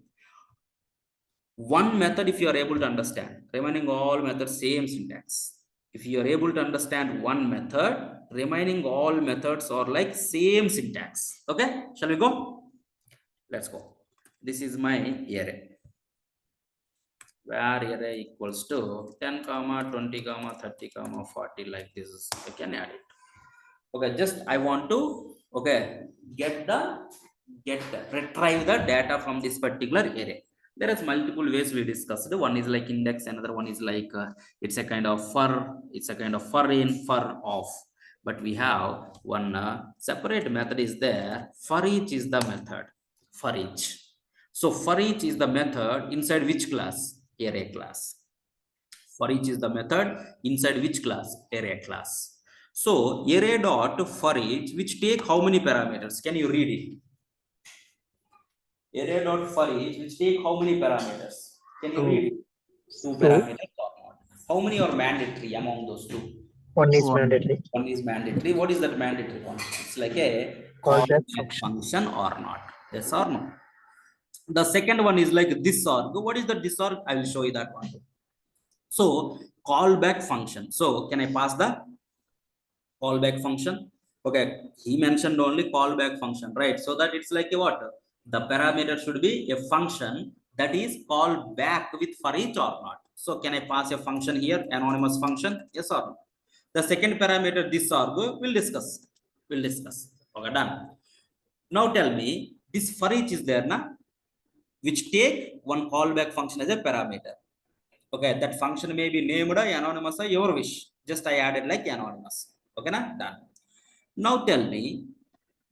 One method, if you are able to understand, remaining all methods same syntax. If you are able to understand one method, remaining all methods are like same syntax. Okay, shall we go? Let's go. This is my array, where array equals to 10 comma 20 comma 30 comma 40, like this. I can add it. Okay, just I want to retrieve the data from this particular array. There is multiple ways we discussed. One is like index, another one is like it's a kind of for in, for off. But we have one separate method is there. For each is the method. For each. So for each is the method inside which class? Array class. For each is the method inside which class? Array class. So array dot for each, which take how many parameters? Can you read it? Array dot for each, which take how many parameters? Can you read it? Two parameters or not? How many are mandatory among those two? One is One. mandatory. One is mandatory. What is that mandatory one? It's like a Callback callback function or not? Yes or no? The second one is like this org. What is the this org? I will show you that one. So callback function. So can I pass the callback function? Okay, he mentioned only callback function, right? So that it's like a what? The parameter should be a function that is called back with for each or not. So can I pass a function here, anonymous function? Yes or no? The second parameter, this org, we'll discuss. We'll discuss. Okay, done. Now tell me, this for each is there, na? Which take one callback function as a parameter. Okay, that function may be named anonymous, your wish. Just I added like anonymous. Okay, na? Done. Now tell me,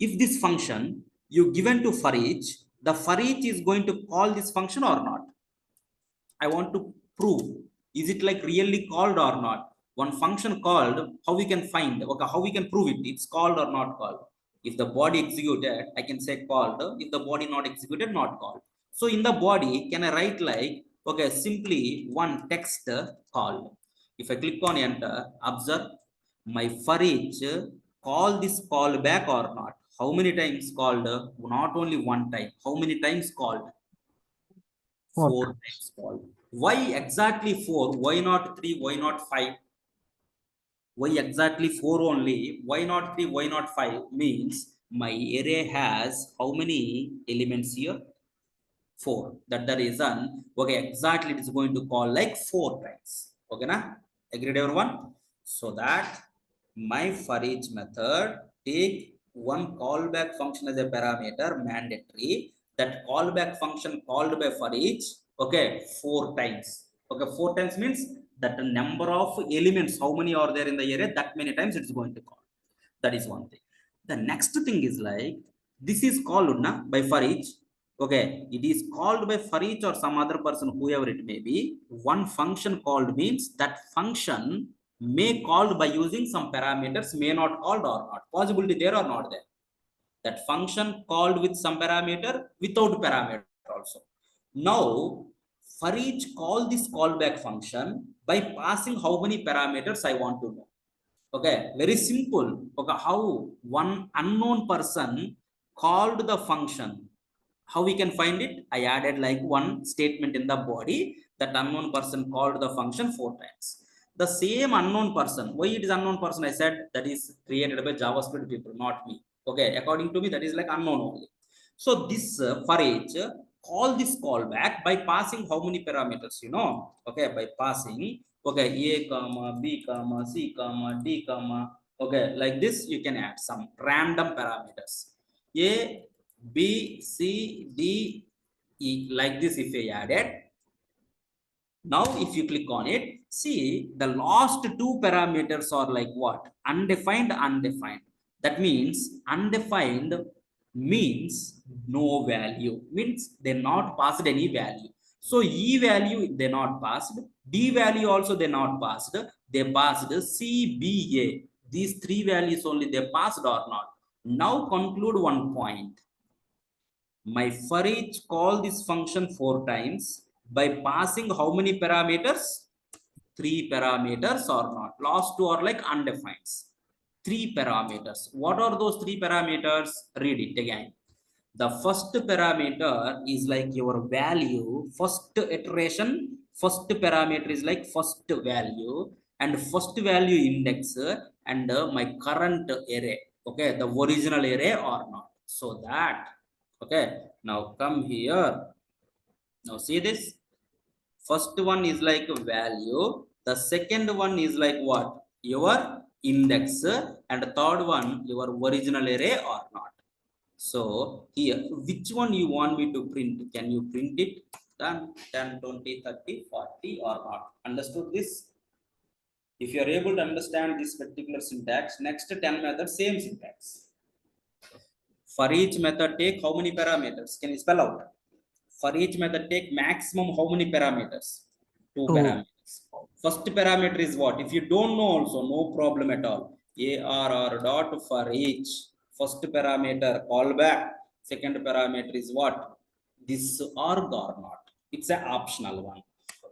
if this function you given to for each, the for each is going to call this function or not? I want to prove, is it like really called or not? One function called, how we can find, okay, how we can prove it, it's called or not called? If the body executed, I can say called. If the body not executed, not called. So in the body, can I write like, okay, simply one text called. If I click on enter, observe my for each call this call back or not. How many times called? Not only one time. How many times called? 4 times called. Why exactly 4? Why not 3? Why not 5? Why exactly 4 only? Why not 3? Why not 5? Means my array has how many elements here? 4. That the reason. Okay, exactly it is going to call like 4 times. Okay, na? Agreed everyone? So that my for each method take one callback function as a parameter mandatory. That callback function called by for each, okay, 4 times. Okay, 4 times means that the number of elements, how many are there in the array, that many times it's going to call. That is one thing. The next thing is like, this is called na, by for each. Okay, it is called by for each or some other person, whoever it may be. One function called means that function may called by using some parameters, may not called or not. Possibility there or not there. That function called with some parameter, without parameter also. Now, for each call this callback function by passing how many parameters I want to know. Okay, very simple. Okay, how one unknown person called the function. How we can find it? I added like one statement in the body that unknown person called the function 4 times. The same unknown person, why it is unknown person? I said that is created by JavaScript people, not me. Okay, according to me, that is like unknown only. So this for each, call this callback by passing how many parameters, you know? Okay, by passing, okay, A comma, B comma, C comma, D comma. Okay, like this, you can add some random parameters. A, B, C, D, E, like this if I added. Now, if you click on it, see the last 2 parameters are like what? Undefined, undefined. That means undefined means no value, means they not passed any value. So E value they not passed, D value also they not passed, they passed C, B, A. These 3 values only they passed or not. Now conclude one point. My for each call this function 4 times by passing how many parameters? 3 parameters or not. Last 2 are like undefined. 3 parameters. What are those 3 parameters? Read it again. The first parameter is like your value, first iteration, first parameter is like first value and first value index and my current array, okay, the original array or not. So that, okay, now come here, now see this, first one is like value, the second one is like what, your index, and the third one your original array or not. So here, which one you want me to print? Can you print it? Done. 10, 20, 30, 40 or not? Understood this? If you are able to understand this particular syntax, next 10 methods, same syntax. For each method, take how many parameters? Can you spell out? For each method, take maximum how many parameters? Two parameters. First parameter is what? If you don't know also, no problem at all. ARR dot for each. First parameter callback. Second parameter is what? This org or not. It's an optional one.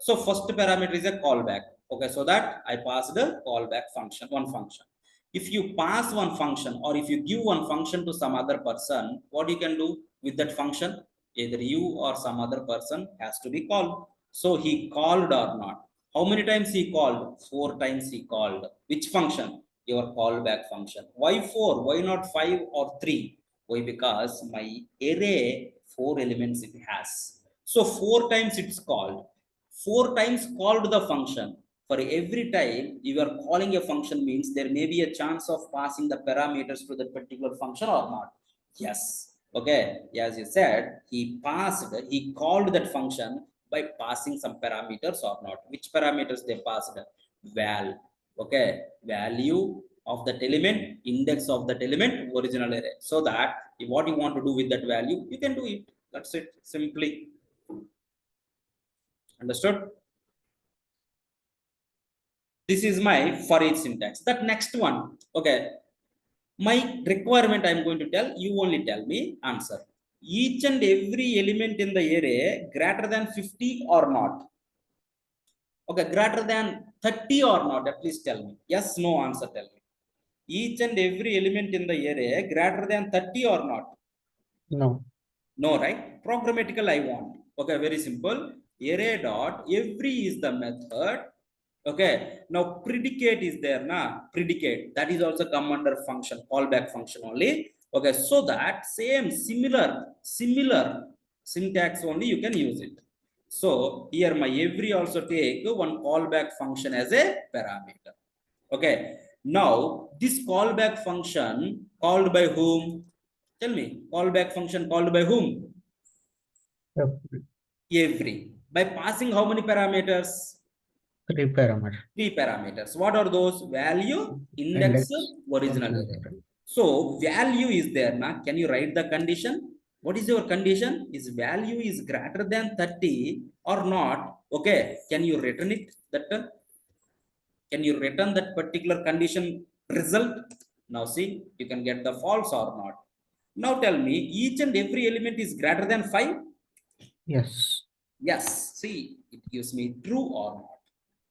So first parameter is a callback. Okay, so that I passed a callback function, one function. If you pass one function or if you give one function to some other person, what you can do with that function? Either you or some other person has to be called. So he called or not. How many times he called? 4 times he called. Which function? Your callback function. Why 4? Why not 5 or 3? Why? Because my array 4 elements it has. So 4 times it's called. 4 times called the function. For every time you are calling a function means there may be a chance of passing the parameters to that particular function or not. Yes. Okay. As you said, he called that function by passing some parameters or not. Which parameters they passed? Val. Okay. Value of that element, index of that element, original array. So that what you want to do with that value, you can do it. That's it. Simply. Understood? This is my for each syntax. That next one, okay, my requirement I'm going to tell, you only tell me answer. Each and every element in the array greater than 50 or not? Okay, greater than 30 or not? At least tell me. Yes, no answer, tell me. Each and every element in the array greater than 30 or not? No. No, right? Programmatical I want. Okay, very simple. Array dot every is the method. Okay, now predicate is there, na? Predicate, that is also come under function, callback function only. Okay, so that same similar syntax only you can use it. So here my every also take one callback function as a parameter. Okay, now this callback function called by whom? Tell me, callback function called by whom? Every. By passing how many parameters? 3 parameters. 3 parameters. What are those? Value, index, original array. So value is there. Now, can you write the condition? What is your condition? Is value is greater than 30 or not? Okay. Can you return it? Can you return that particular condition result? Now see, you can get the false or not. Now tell me, each and every element is greater than 5? Yes. Yes. See, it gives me true or not.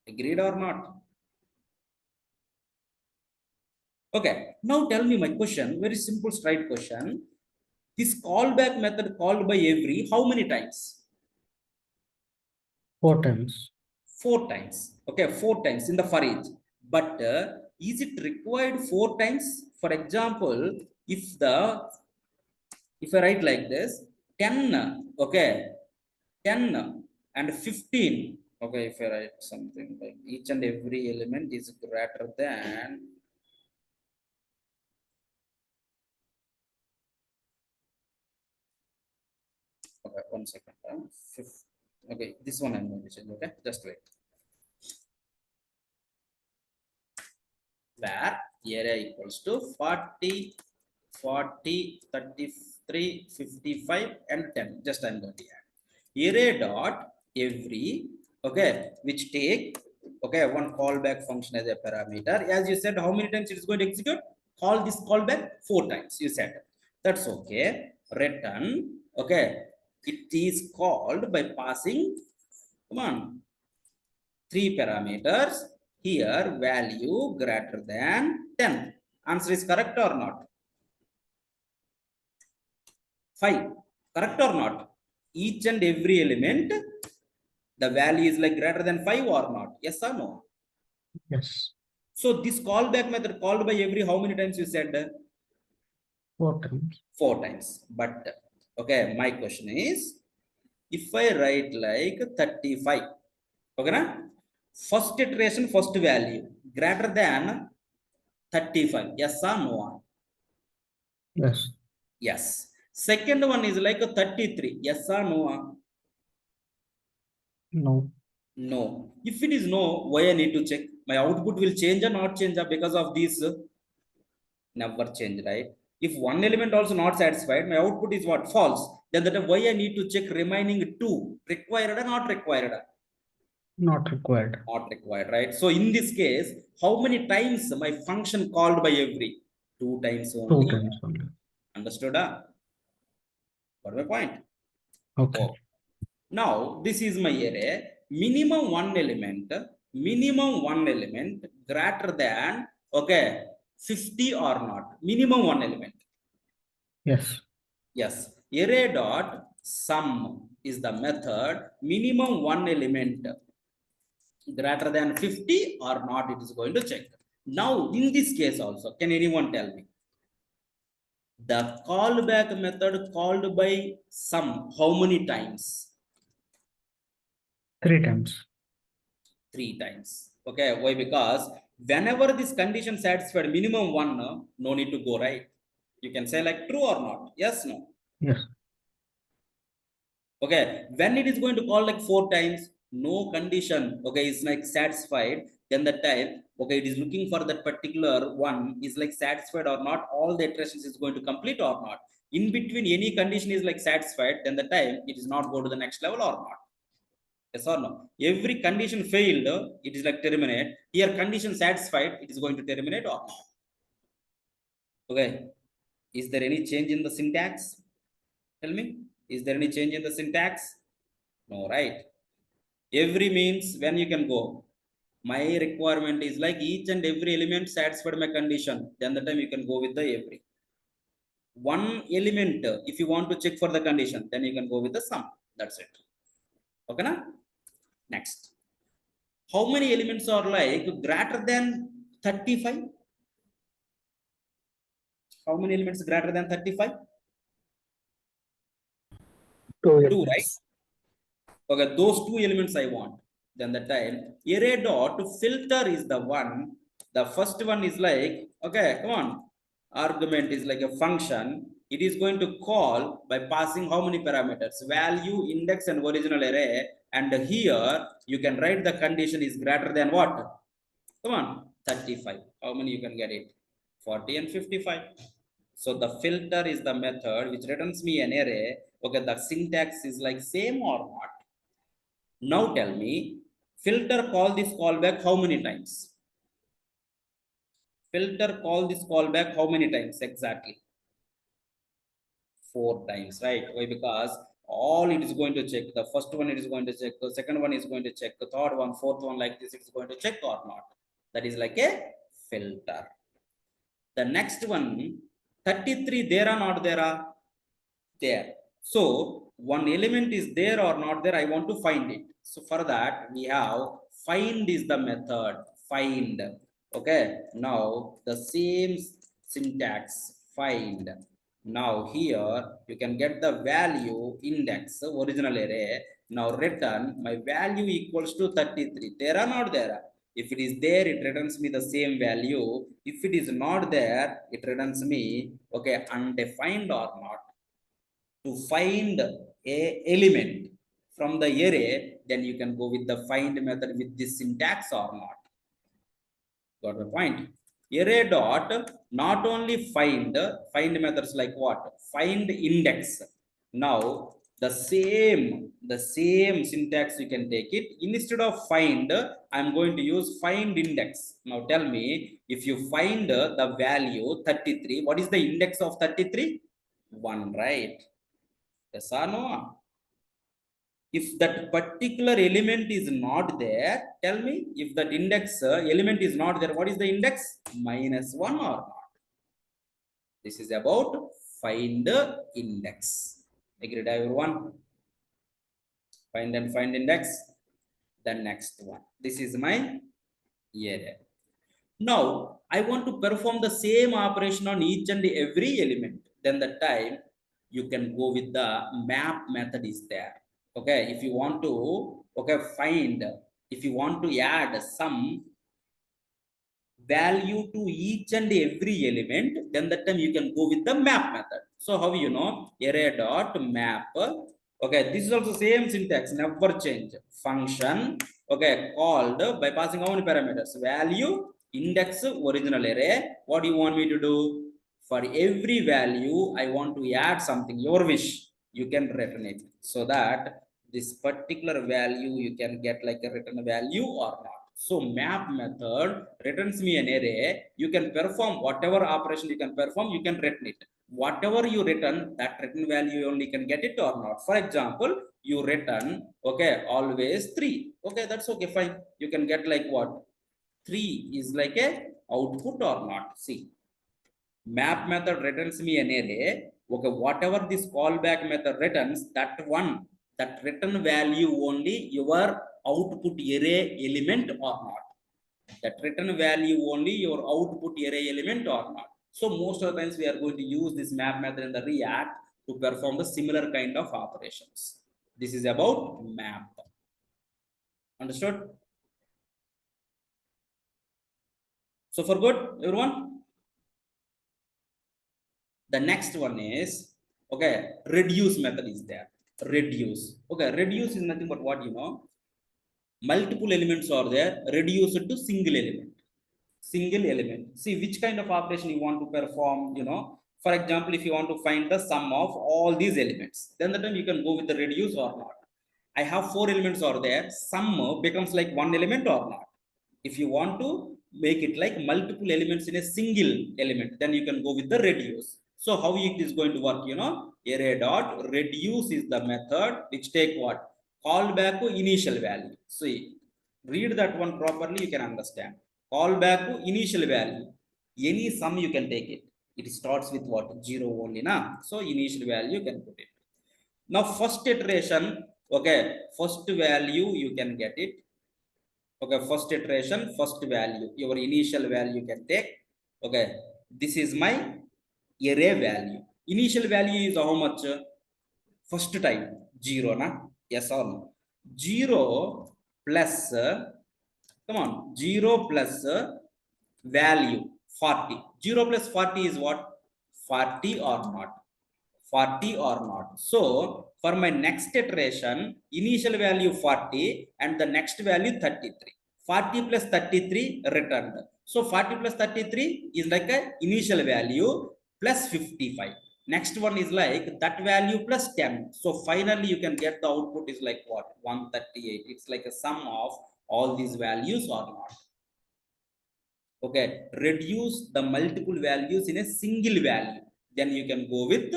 Agreed or not? Okay. Now tell me my question, very simple straight question. This callback method called by every, how many times? 4 times. 4 times. Okay, 4 times in the for each. But is it required 4 times? For example, if I write like this, 10, okay, 10 and 15. Okay, if I write something like each and every element is greater than okay, 1 second. Okay, this one I'm going to change. Okay, just wait. Where area equals to 40, 40, 33, 55, and 10. Just I'm going to add. Array dot every, okay, which take, okay, one callback function as a parameter. As you said, how many times it is going to execute? Call this callback 4 times. You said that's okay. Return, okay. It is called by passing, come on, 3 parameters. Here value greater than 10. Answer is correct or not? 5. Correct or not? Each and every element, the value is like greater than 5 or not? Yes or no? Yes. So this callback method called by every how many times you said? 4 times. 4 times. But okay, my question is, if I write like 35, okay na? First iteration, first value greater than 35. Yes or no? Yes. Yes. Second one is like a 33. Yes or no? No. No. If it is no, why I need to check? My output will change or not change because of this? Never change, right? If one element also not satisfied, my output is what? False. Then that why I need to check remaining two? Required or not required? Not required. Not required, right? So in this case, how many times my function called by every? 2 times 2 only. times only. Understood? Got my point? Okay. Oh. Now, this is my array. Minimum one element greater than, okay, 50 or not. Minimum one element. Yes. Yes. Array dot sum is the method. Minimum one element greater than 50 or not, it is going to check. Now, in this case also, can anyone tell me? The callback method called by sum, how many times? 3 times. 3 times. Okay, why? Because whenever this condition satisfied minimum one, no need to go, right? You can say like true or not. Yes, no. Yes. Okay, when it is going to call like 4 times, no condition, okay, is like satisfied, then the time, okay, it is looking for that particular one is like satisfied or not, all the iterations is going to complete or not. In between any condition is like satisfied, then the time it is not go to the next level or not. Yes or no? Every condition failed, it is like terminate. Here condition satisfied, it is going to terminate or not. Okay, is there any change in the syntax? Tell me, is there any change in the syntax? No, right? Every means when you can go. My requirement is like each and every element satisfied my condition. Then the time you can go with the every. One element, if you want to check for the condition, then you can go with the sum. That's it. Okay, na? Next. How many elements are like greater than 35? How many elements greater than 35? 2 2, right? elements. Okay, those two elements I want. Then the time array dot filter is the one. The first one is like, okay, come on. Argument is like a function. It is going to call by passing how many parameters? Value, index, and original array. And here you can write the condition is greater than what? Come on, 35. How many you can get it? 40 and 55. So the filter is the method which returns me an array. Okay, the syntax is like same or not? Now tell me, filter call this callback how many times? Filter call this callback how many times exactly? 4 times, right? Why? Because all it is going to check. The first one it is going to check. The second one is going to check. The third one, fourth one like this, it is going to check or not. That is like a filter. The next one, 33 there or not there are? There. So one element is there or not there, I want to find it. So for that we have find is the method, find. Okay, now the same syntax, find. Now here you can get the value index, original array. Now return my value equals to 33. There or not there? If it is there, it returns me the same value. If it is not there, it returns me, okay, undefined or not. To find a element from the array, then you can go with the find method with this syntax or not. Got the point? Array dot not only find methods like what? Find index. Now the same syntax you can take it. Instead of find, I'm going to use find index. Now tell me, if you find the value 33, what is the index of 33? 1, right? Yes or no? If that particular element is not there, tell me, if that index element is not there, what is the index? -1 or not? This is about find index. Agreed, everyone? Find and find index. The next one. This is my array. Now, I want to perform the same operation on each and every element. Then the time you can go with the map method is there. Okay, if you want to, if you want to add some value to each and every element, then that time you can go with the map method. So how you know? Array dot map. Okay, this is also same syntax, never change. Function, okay, called by passing how many parameters? Value, index, original array. What do you want me to do? For every value I want to add something, your wish, you can return it, so that this particular value you can get like a return value or not. So map method returns me an array. You can perform whatever operation you can perform, you can return it. Whatever you return, that return value you only can get it or not. For example, you return, okay, always 3. Okay, that's okay, fine. You can get like what? 3 is like a output or not. See, map method returns me an array. Okay, whatever this callback method returns, that return value only your output array element or not. That return value only your output array element or not. So most of the times we are going to use this map method in the React to perform the similar kind of operations. This is about map. Understood? So for good, everyone? The next one is, okay, reduce method is there. Reduce. Okay, reduce is nothing but what you know. Multiple elements are there, reduce it to single element. Single element. See which kind of operation you want to perform, you know. For example, if you want to find the sum of all these elements, then the time you can go with the reduce or not. I have 4 elements are there, sum becomes like one element or not. If you want to make it like multiple elements in a single element, then you can go with the reduce. So how it is going to work, you know? Array dot reduce is the method which take what? Call back to initial value. See, read that one properly, you can understand. Call back to initial value. Any sum you can take it. It starts with what? 0 only, na? So initial value you can put it. Now first iteration, okay, first value you can get it. Okay, first iteration, first value, your initial value you can take. Okay, this is my array value. Initial value is how much? First time 0, na? Yes or no? 0 plus come on, 0 plus value 40. 0 plus 40 is what? 40 or not? 40 or not? So for my next iteration, initial value 40 and the next value 33. 40 plus 33 returned. So 40 plus 33 is like a initial value plus 55. Next one is like that value plus 10. So finally you can get the output is like what? 138. It's like a sum of all these values or not. Okay, reduce the multiple values in a single value, then you can go with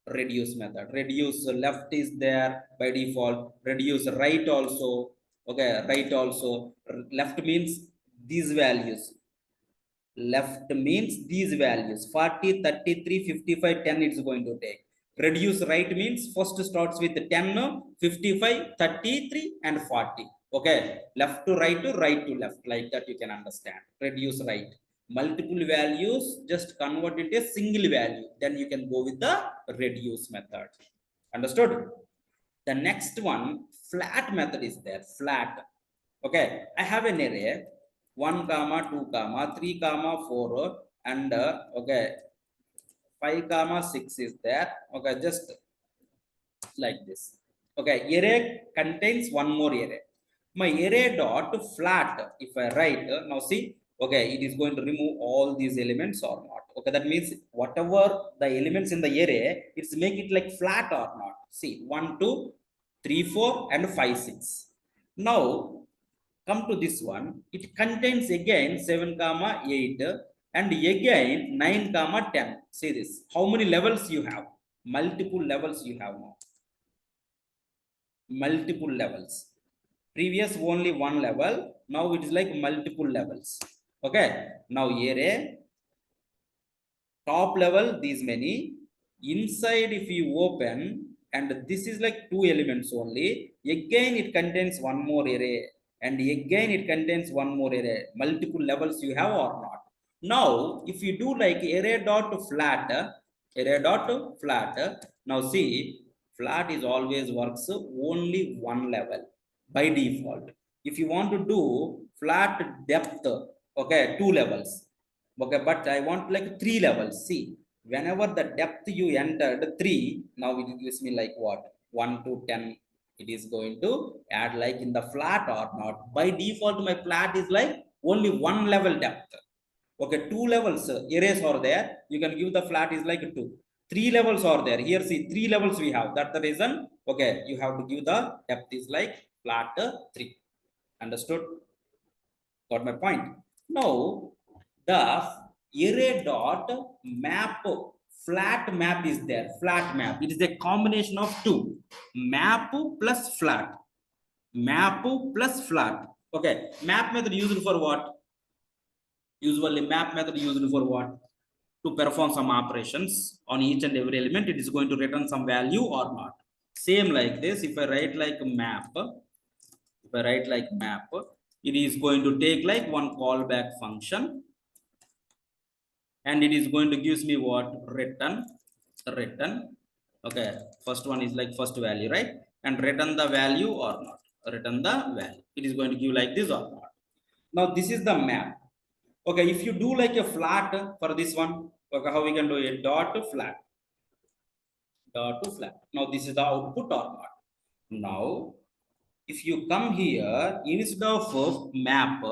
reduce method. Reduce left is there by default, reduce right also. Okay, right also. Left means these values, left means these values 40, 33, 55, 10 it's going to take. Reduce right means first starts with 10, 55, 33 and 40. Okay, left to right to left, like that you can understand. Reduce right, multiple values just convert into a single value, then you can go with the reduce method. Understood? The next one, flat method is there. Flat. Okay, I have an array 1 comma 2 comma 3 comma 4 and okay 5 comma 6 is there. Okay, just like this. Okay, array contains one more array. My array dot flat, if I write now, see, okay, it is going to remove all these elements or not. Okay, that means whatever the elements in the array, it's make it like flat or not. See, 1 2 3 4 and 5 6. Now come to this one, it contains again 7 comma 8 and again 9 comma 10. See this, how many levels you have? Multiple levels you have now. Multiple levels. Previous only one level, now it is like multiple levels. Okay, now array top level these many, inside if you open, and this is like two elements only, again it contains one more array, and again it contains one more array. Multiple levels you have or not. Now if you do like array dot flat, array dot flat, now see, flat is always works only one level by default. If you want to do flat depth, okay, two levels, okay, but I want like three levels. See, whenever the depth you entered 3, now it gives me like what, 1 to 10, it is going to add like in the flat or not. By default my flat is like only one level depth. Okay, two levels arrays are there, you can give the flat is like 2. Three levels are there, here see three levels we have, that's the reason, okay, you have to give the depth is like flat 3. Understood? Got my point? Now the array dot map, flat map is there. Flat map, it is a combination of two, map plus flat, map plus flat. Okay, map method used for what? Usually map method used for what? To perform some operations on each and every element, it is going to return some value or not. Same like this, if I write like map, if I write like map, it is going to take like one callback function, and it is going to gives me what? Return. Okay, first one is like first value, right? And return the value or not, return the value, it is going to give like this or not. Now this is the map. Okay, if you do like a flat for this one, okay, how we can do it? Dot to flat, dot to flat. Now this is the output or not. Now if you come here, instead of map,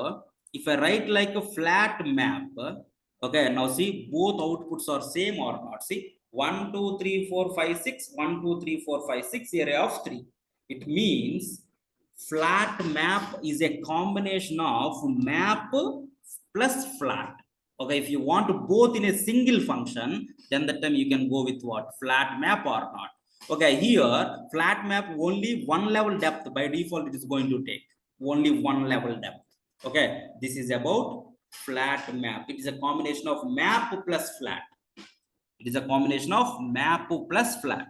if I write like a flat map, okay, now see both outputs are same or not. See, 1 2 3 4 5 6, 1 2 3 4 5 6, array of 3. It means flat map is a combination of map plus flat. Okay, if you want to both in a single function, then that time you can go with what? Flat map or not. Okay, here flat map only one level depth, by default it is going to take only one level depth. Okay, this is about flat map. It is a combination of map plus flat. It is a combination of map plus flat.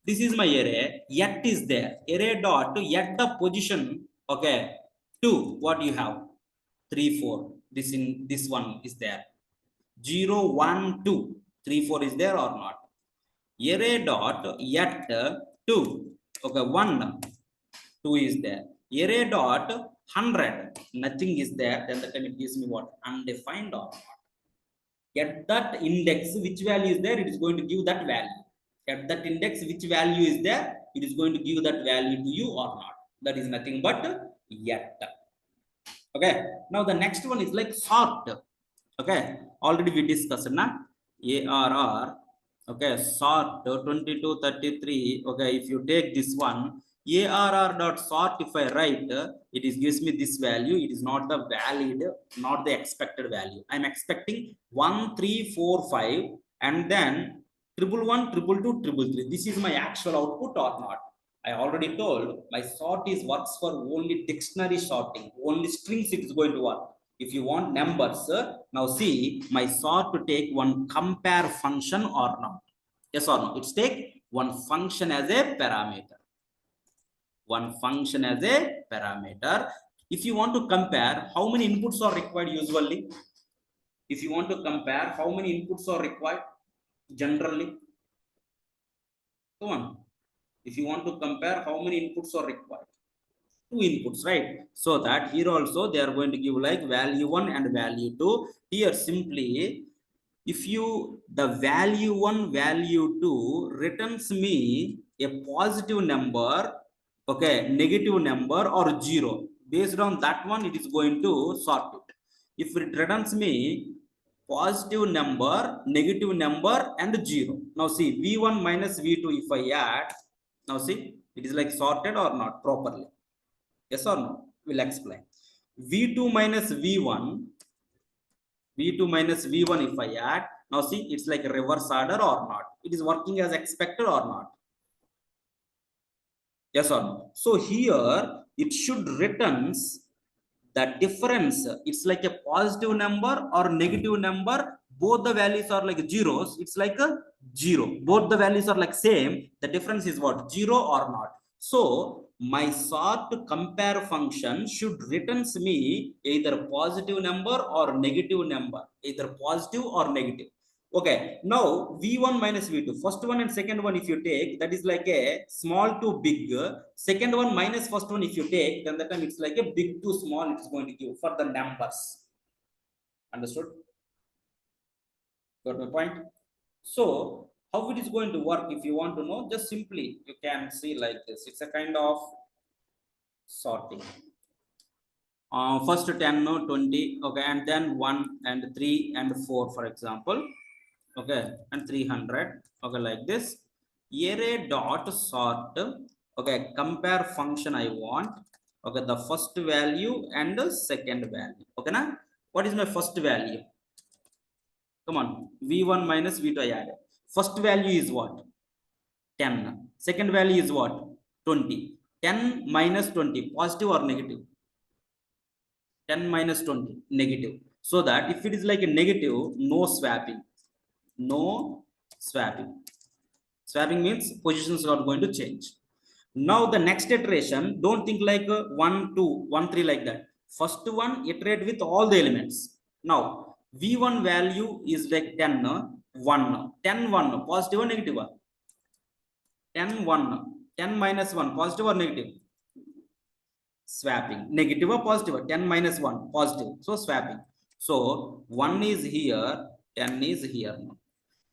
This is my array, yet is there, array dot yet the position, okay, 2, what you have? 3 4, this in this one is there, 0 1 2, 3 4 is there or not? Array dot yet 2, okay, 1 2 is there. Array dot 100, nothing is there, then the time it gives me what? Undefined or not. At that index which value is there, it is going to give that value. At that index which value is there, it is going to give that value to you or not. That is nothing but yet. Okay, now the next one is like sort. Okay, already we discussed na ARR. Okay, sort 22 33. Okay, if you take this one, ARR dot sort, if I write, it is gives me this value. It is not the valid, not the expected value. I'm expecting 1 3 4 5, and then 111 222 333. This is my actual output or not? I already told my sort is works for only dictionary sorting, only strings it is going to work. If you want numbers, now see my sort to take one compare function or not. Yes or no? It's take one function as a parameter. One function as a parameter. If you want to compare, how many inputs are required usually? If you want to compare, how many inputs are required generally? Come on. If you want to compare, how many inputs are required? 2 inputs, right? So that here also they are going to give like value 1 and value 2. Here simply, if you the value 1 value 2 returns me a positive number, okay, negative number or 0, based on that one it is going to sort it. If it returns me positive number, negative number and 0, now see v1 minus v2, if I add, now see it is like sorted or not properly. Yes or no? We'll explain. V2 minus V1, V2 minus V1 if I add, now see it's like reverse order or not? It is working as expected or not? Yes or no? So here it should returns the difference. It's like a positive number or negative number both the values are like zeros, it's like a 0. Both the values are like same. The difference is what? 0 or not. So my sort compare function should returns me either positive number or negative number, either positive or negative. Okay, now v1 minus v2, first one and second one if you take, that is like a small to big. Second one minus first one if you take, then that time it's like a big to small, it's going to give for the numbers. Understood? Got my point? So how it is going to work, if you want to know, just simply you can see like this. It's a kind of sorting. First 10, no, 20, okay, and then 1 and 3 and 4, for example, okay, and 300, okay, like this. Array dot sort, okay, compare function I want, okay, the first value and the second value, okay, now what is my first value? Come on, v1 minus v2 I add. First value is what? 10. Second value is what? 20. 10 minus 20, positive or negative? 10 minus 20, negative. So that if it is like a negative, no swapping. No swapping. Swapping means positions are going to change. Now the next iteration, don't think like 1, 2, 1, 3 like that. First one, iterate with all the elements. Now, v1 value is like 10, 1, 10, 1, positive or negative? 10, 1, 10 minus 1, positive or negative? Swapping. Negative or positive? 10 minus 1, positive. So swapping. So 1 is here, 10 is here.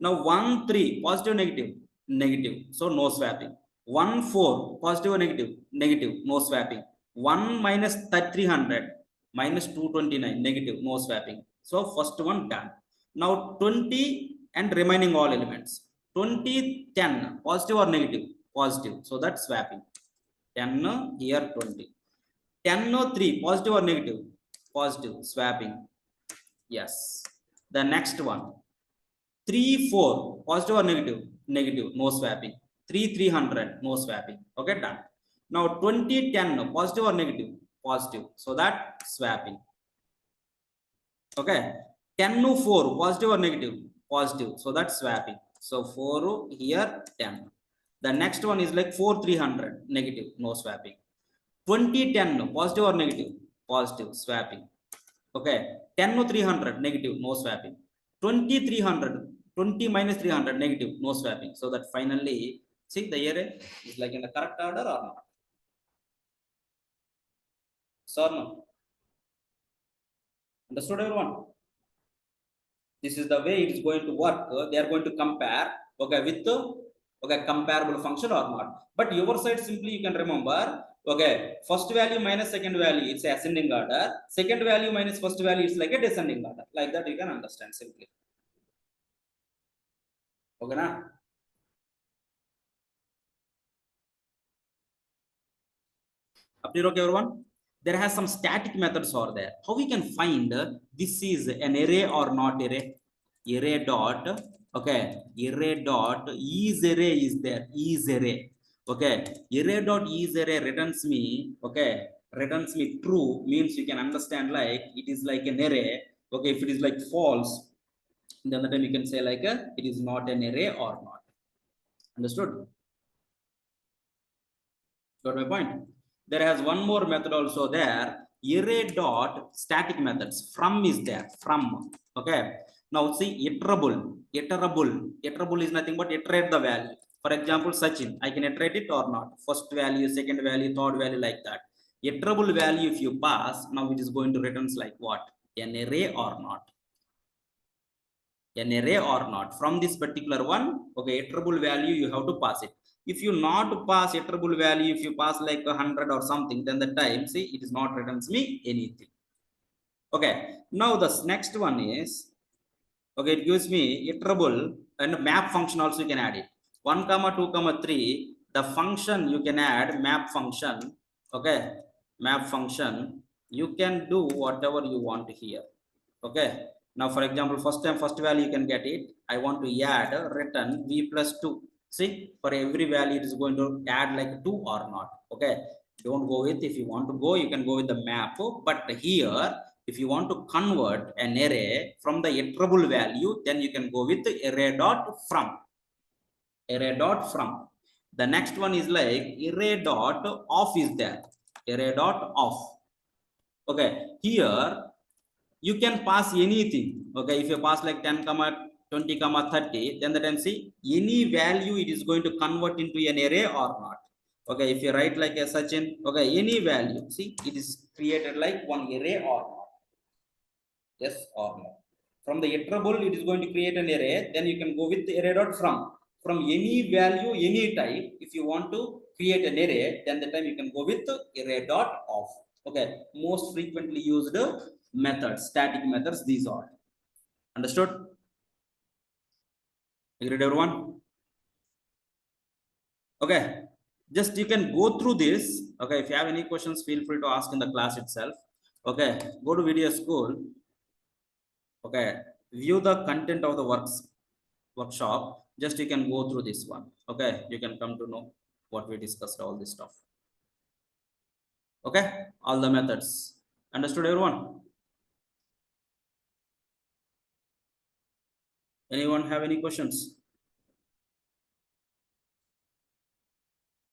Now 1, 3, positive or negative? Negative. So no swapping. 1, 4, positive or negative? Negative. No swapping. 1 minus 300, minus 229, negative. No swapping. So first one done. Now 20 and remaining all elements. 20, 10, positive or negative? Positive. So that's swapping. 10 here, 20. 10 no 3, positive or negative? Positive. Swapping. Yes. The next one. 3, 4, positive or negative? Negative. No swapping. 3, 300, no swapping. Okay, done. Now 20, 10, positive or negative? Positive. So that swapping. Okay. 10 no 4, positive or negative? Positive. So that's swapping. So 4 here, 10. The next one is like 4, 300, negative, no swapping. 20, 10, positive or negative? Positive, swapping. Okay. 10 no 300, negative, no swapping. 20, 300, 20 minus 300, negative, no swapping. So that finally, see the array is like in the correct order or not? So no? Understood everyone? This is the way it is going to work. They are going to compare, okay, with the okay comparable function or not. But your side simply you can remember, okay, first value minus second value, it's ascending order. Second value minus first value is like a descending order. Like that you can understand simply. Okay, na? Up to okay, everyone? There has some static methods over there. How we can find this is an array or not array? Array dot, okay, array dot is array is there, is array. Okay, array dot is array returns me, okay, returns me true, means you can understand like it is like an array. Okay, if it is like false, then the time you can say like it is not an array or not. Understood? Got my point? There has one more method also there. Array dot static methods. From is there. From. Okay. Now see iterable. Iterable is nothing but iterate the value. For example, Sachin, I can iterate it or not. First value, second value, third value, like that. Iterable value, if you pass, now it is going to returns like what? An array or not. An array or not. From this particular one, okay, iterable value, you have to pass it. If you not pass iterable value, if you pass like 100 or something, then the time, see, it is not returns me anything. Okay, now the next one is, okay, it gives me iterable and map function also you can add it. 1, 2, 3, the function you can add map function, okay, map function, you can do whatever you want here. Okay, now for example, first value you can get it. I want to add return v plus 2. See, for every value it is going to add like 2 or not. Okay, don't go with, if you want to go, you can go with the map. But here If you want to convert an array from the iterable value, then you can go with array dot from. Array dot from. The next one is like array dot off is there. Array dot off. Okay, here you can pass anything. Okay, if you pass like 10 comma 20 comma 30, then the time see any value it is going to convert into an array or not. Okay, if you write like a such in, okay, any value, see it is created like one array or not. Yes or no. From the iterable, it is going to create an array. Then you can go with the array dot from. From any value, any type, if you want to create an array, then the time you can go with the array dot off. Okay, most frequently used methods, static methods, these are. Understood? Agreed, everyone? Okay, just you can go through this. Okay, if you have any questions, feel free to ask in the class itself. Okay, go to video school. Okay, view the content of the workshop. Just you can go through this one. Okay, you can come to know what we discussed, all this stuff. Okay, all the methods. Understood, everyone? Anyone have any questions?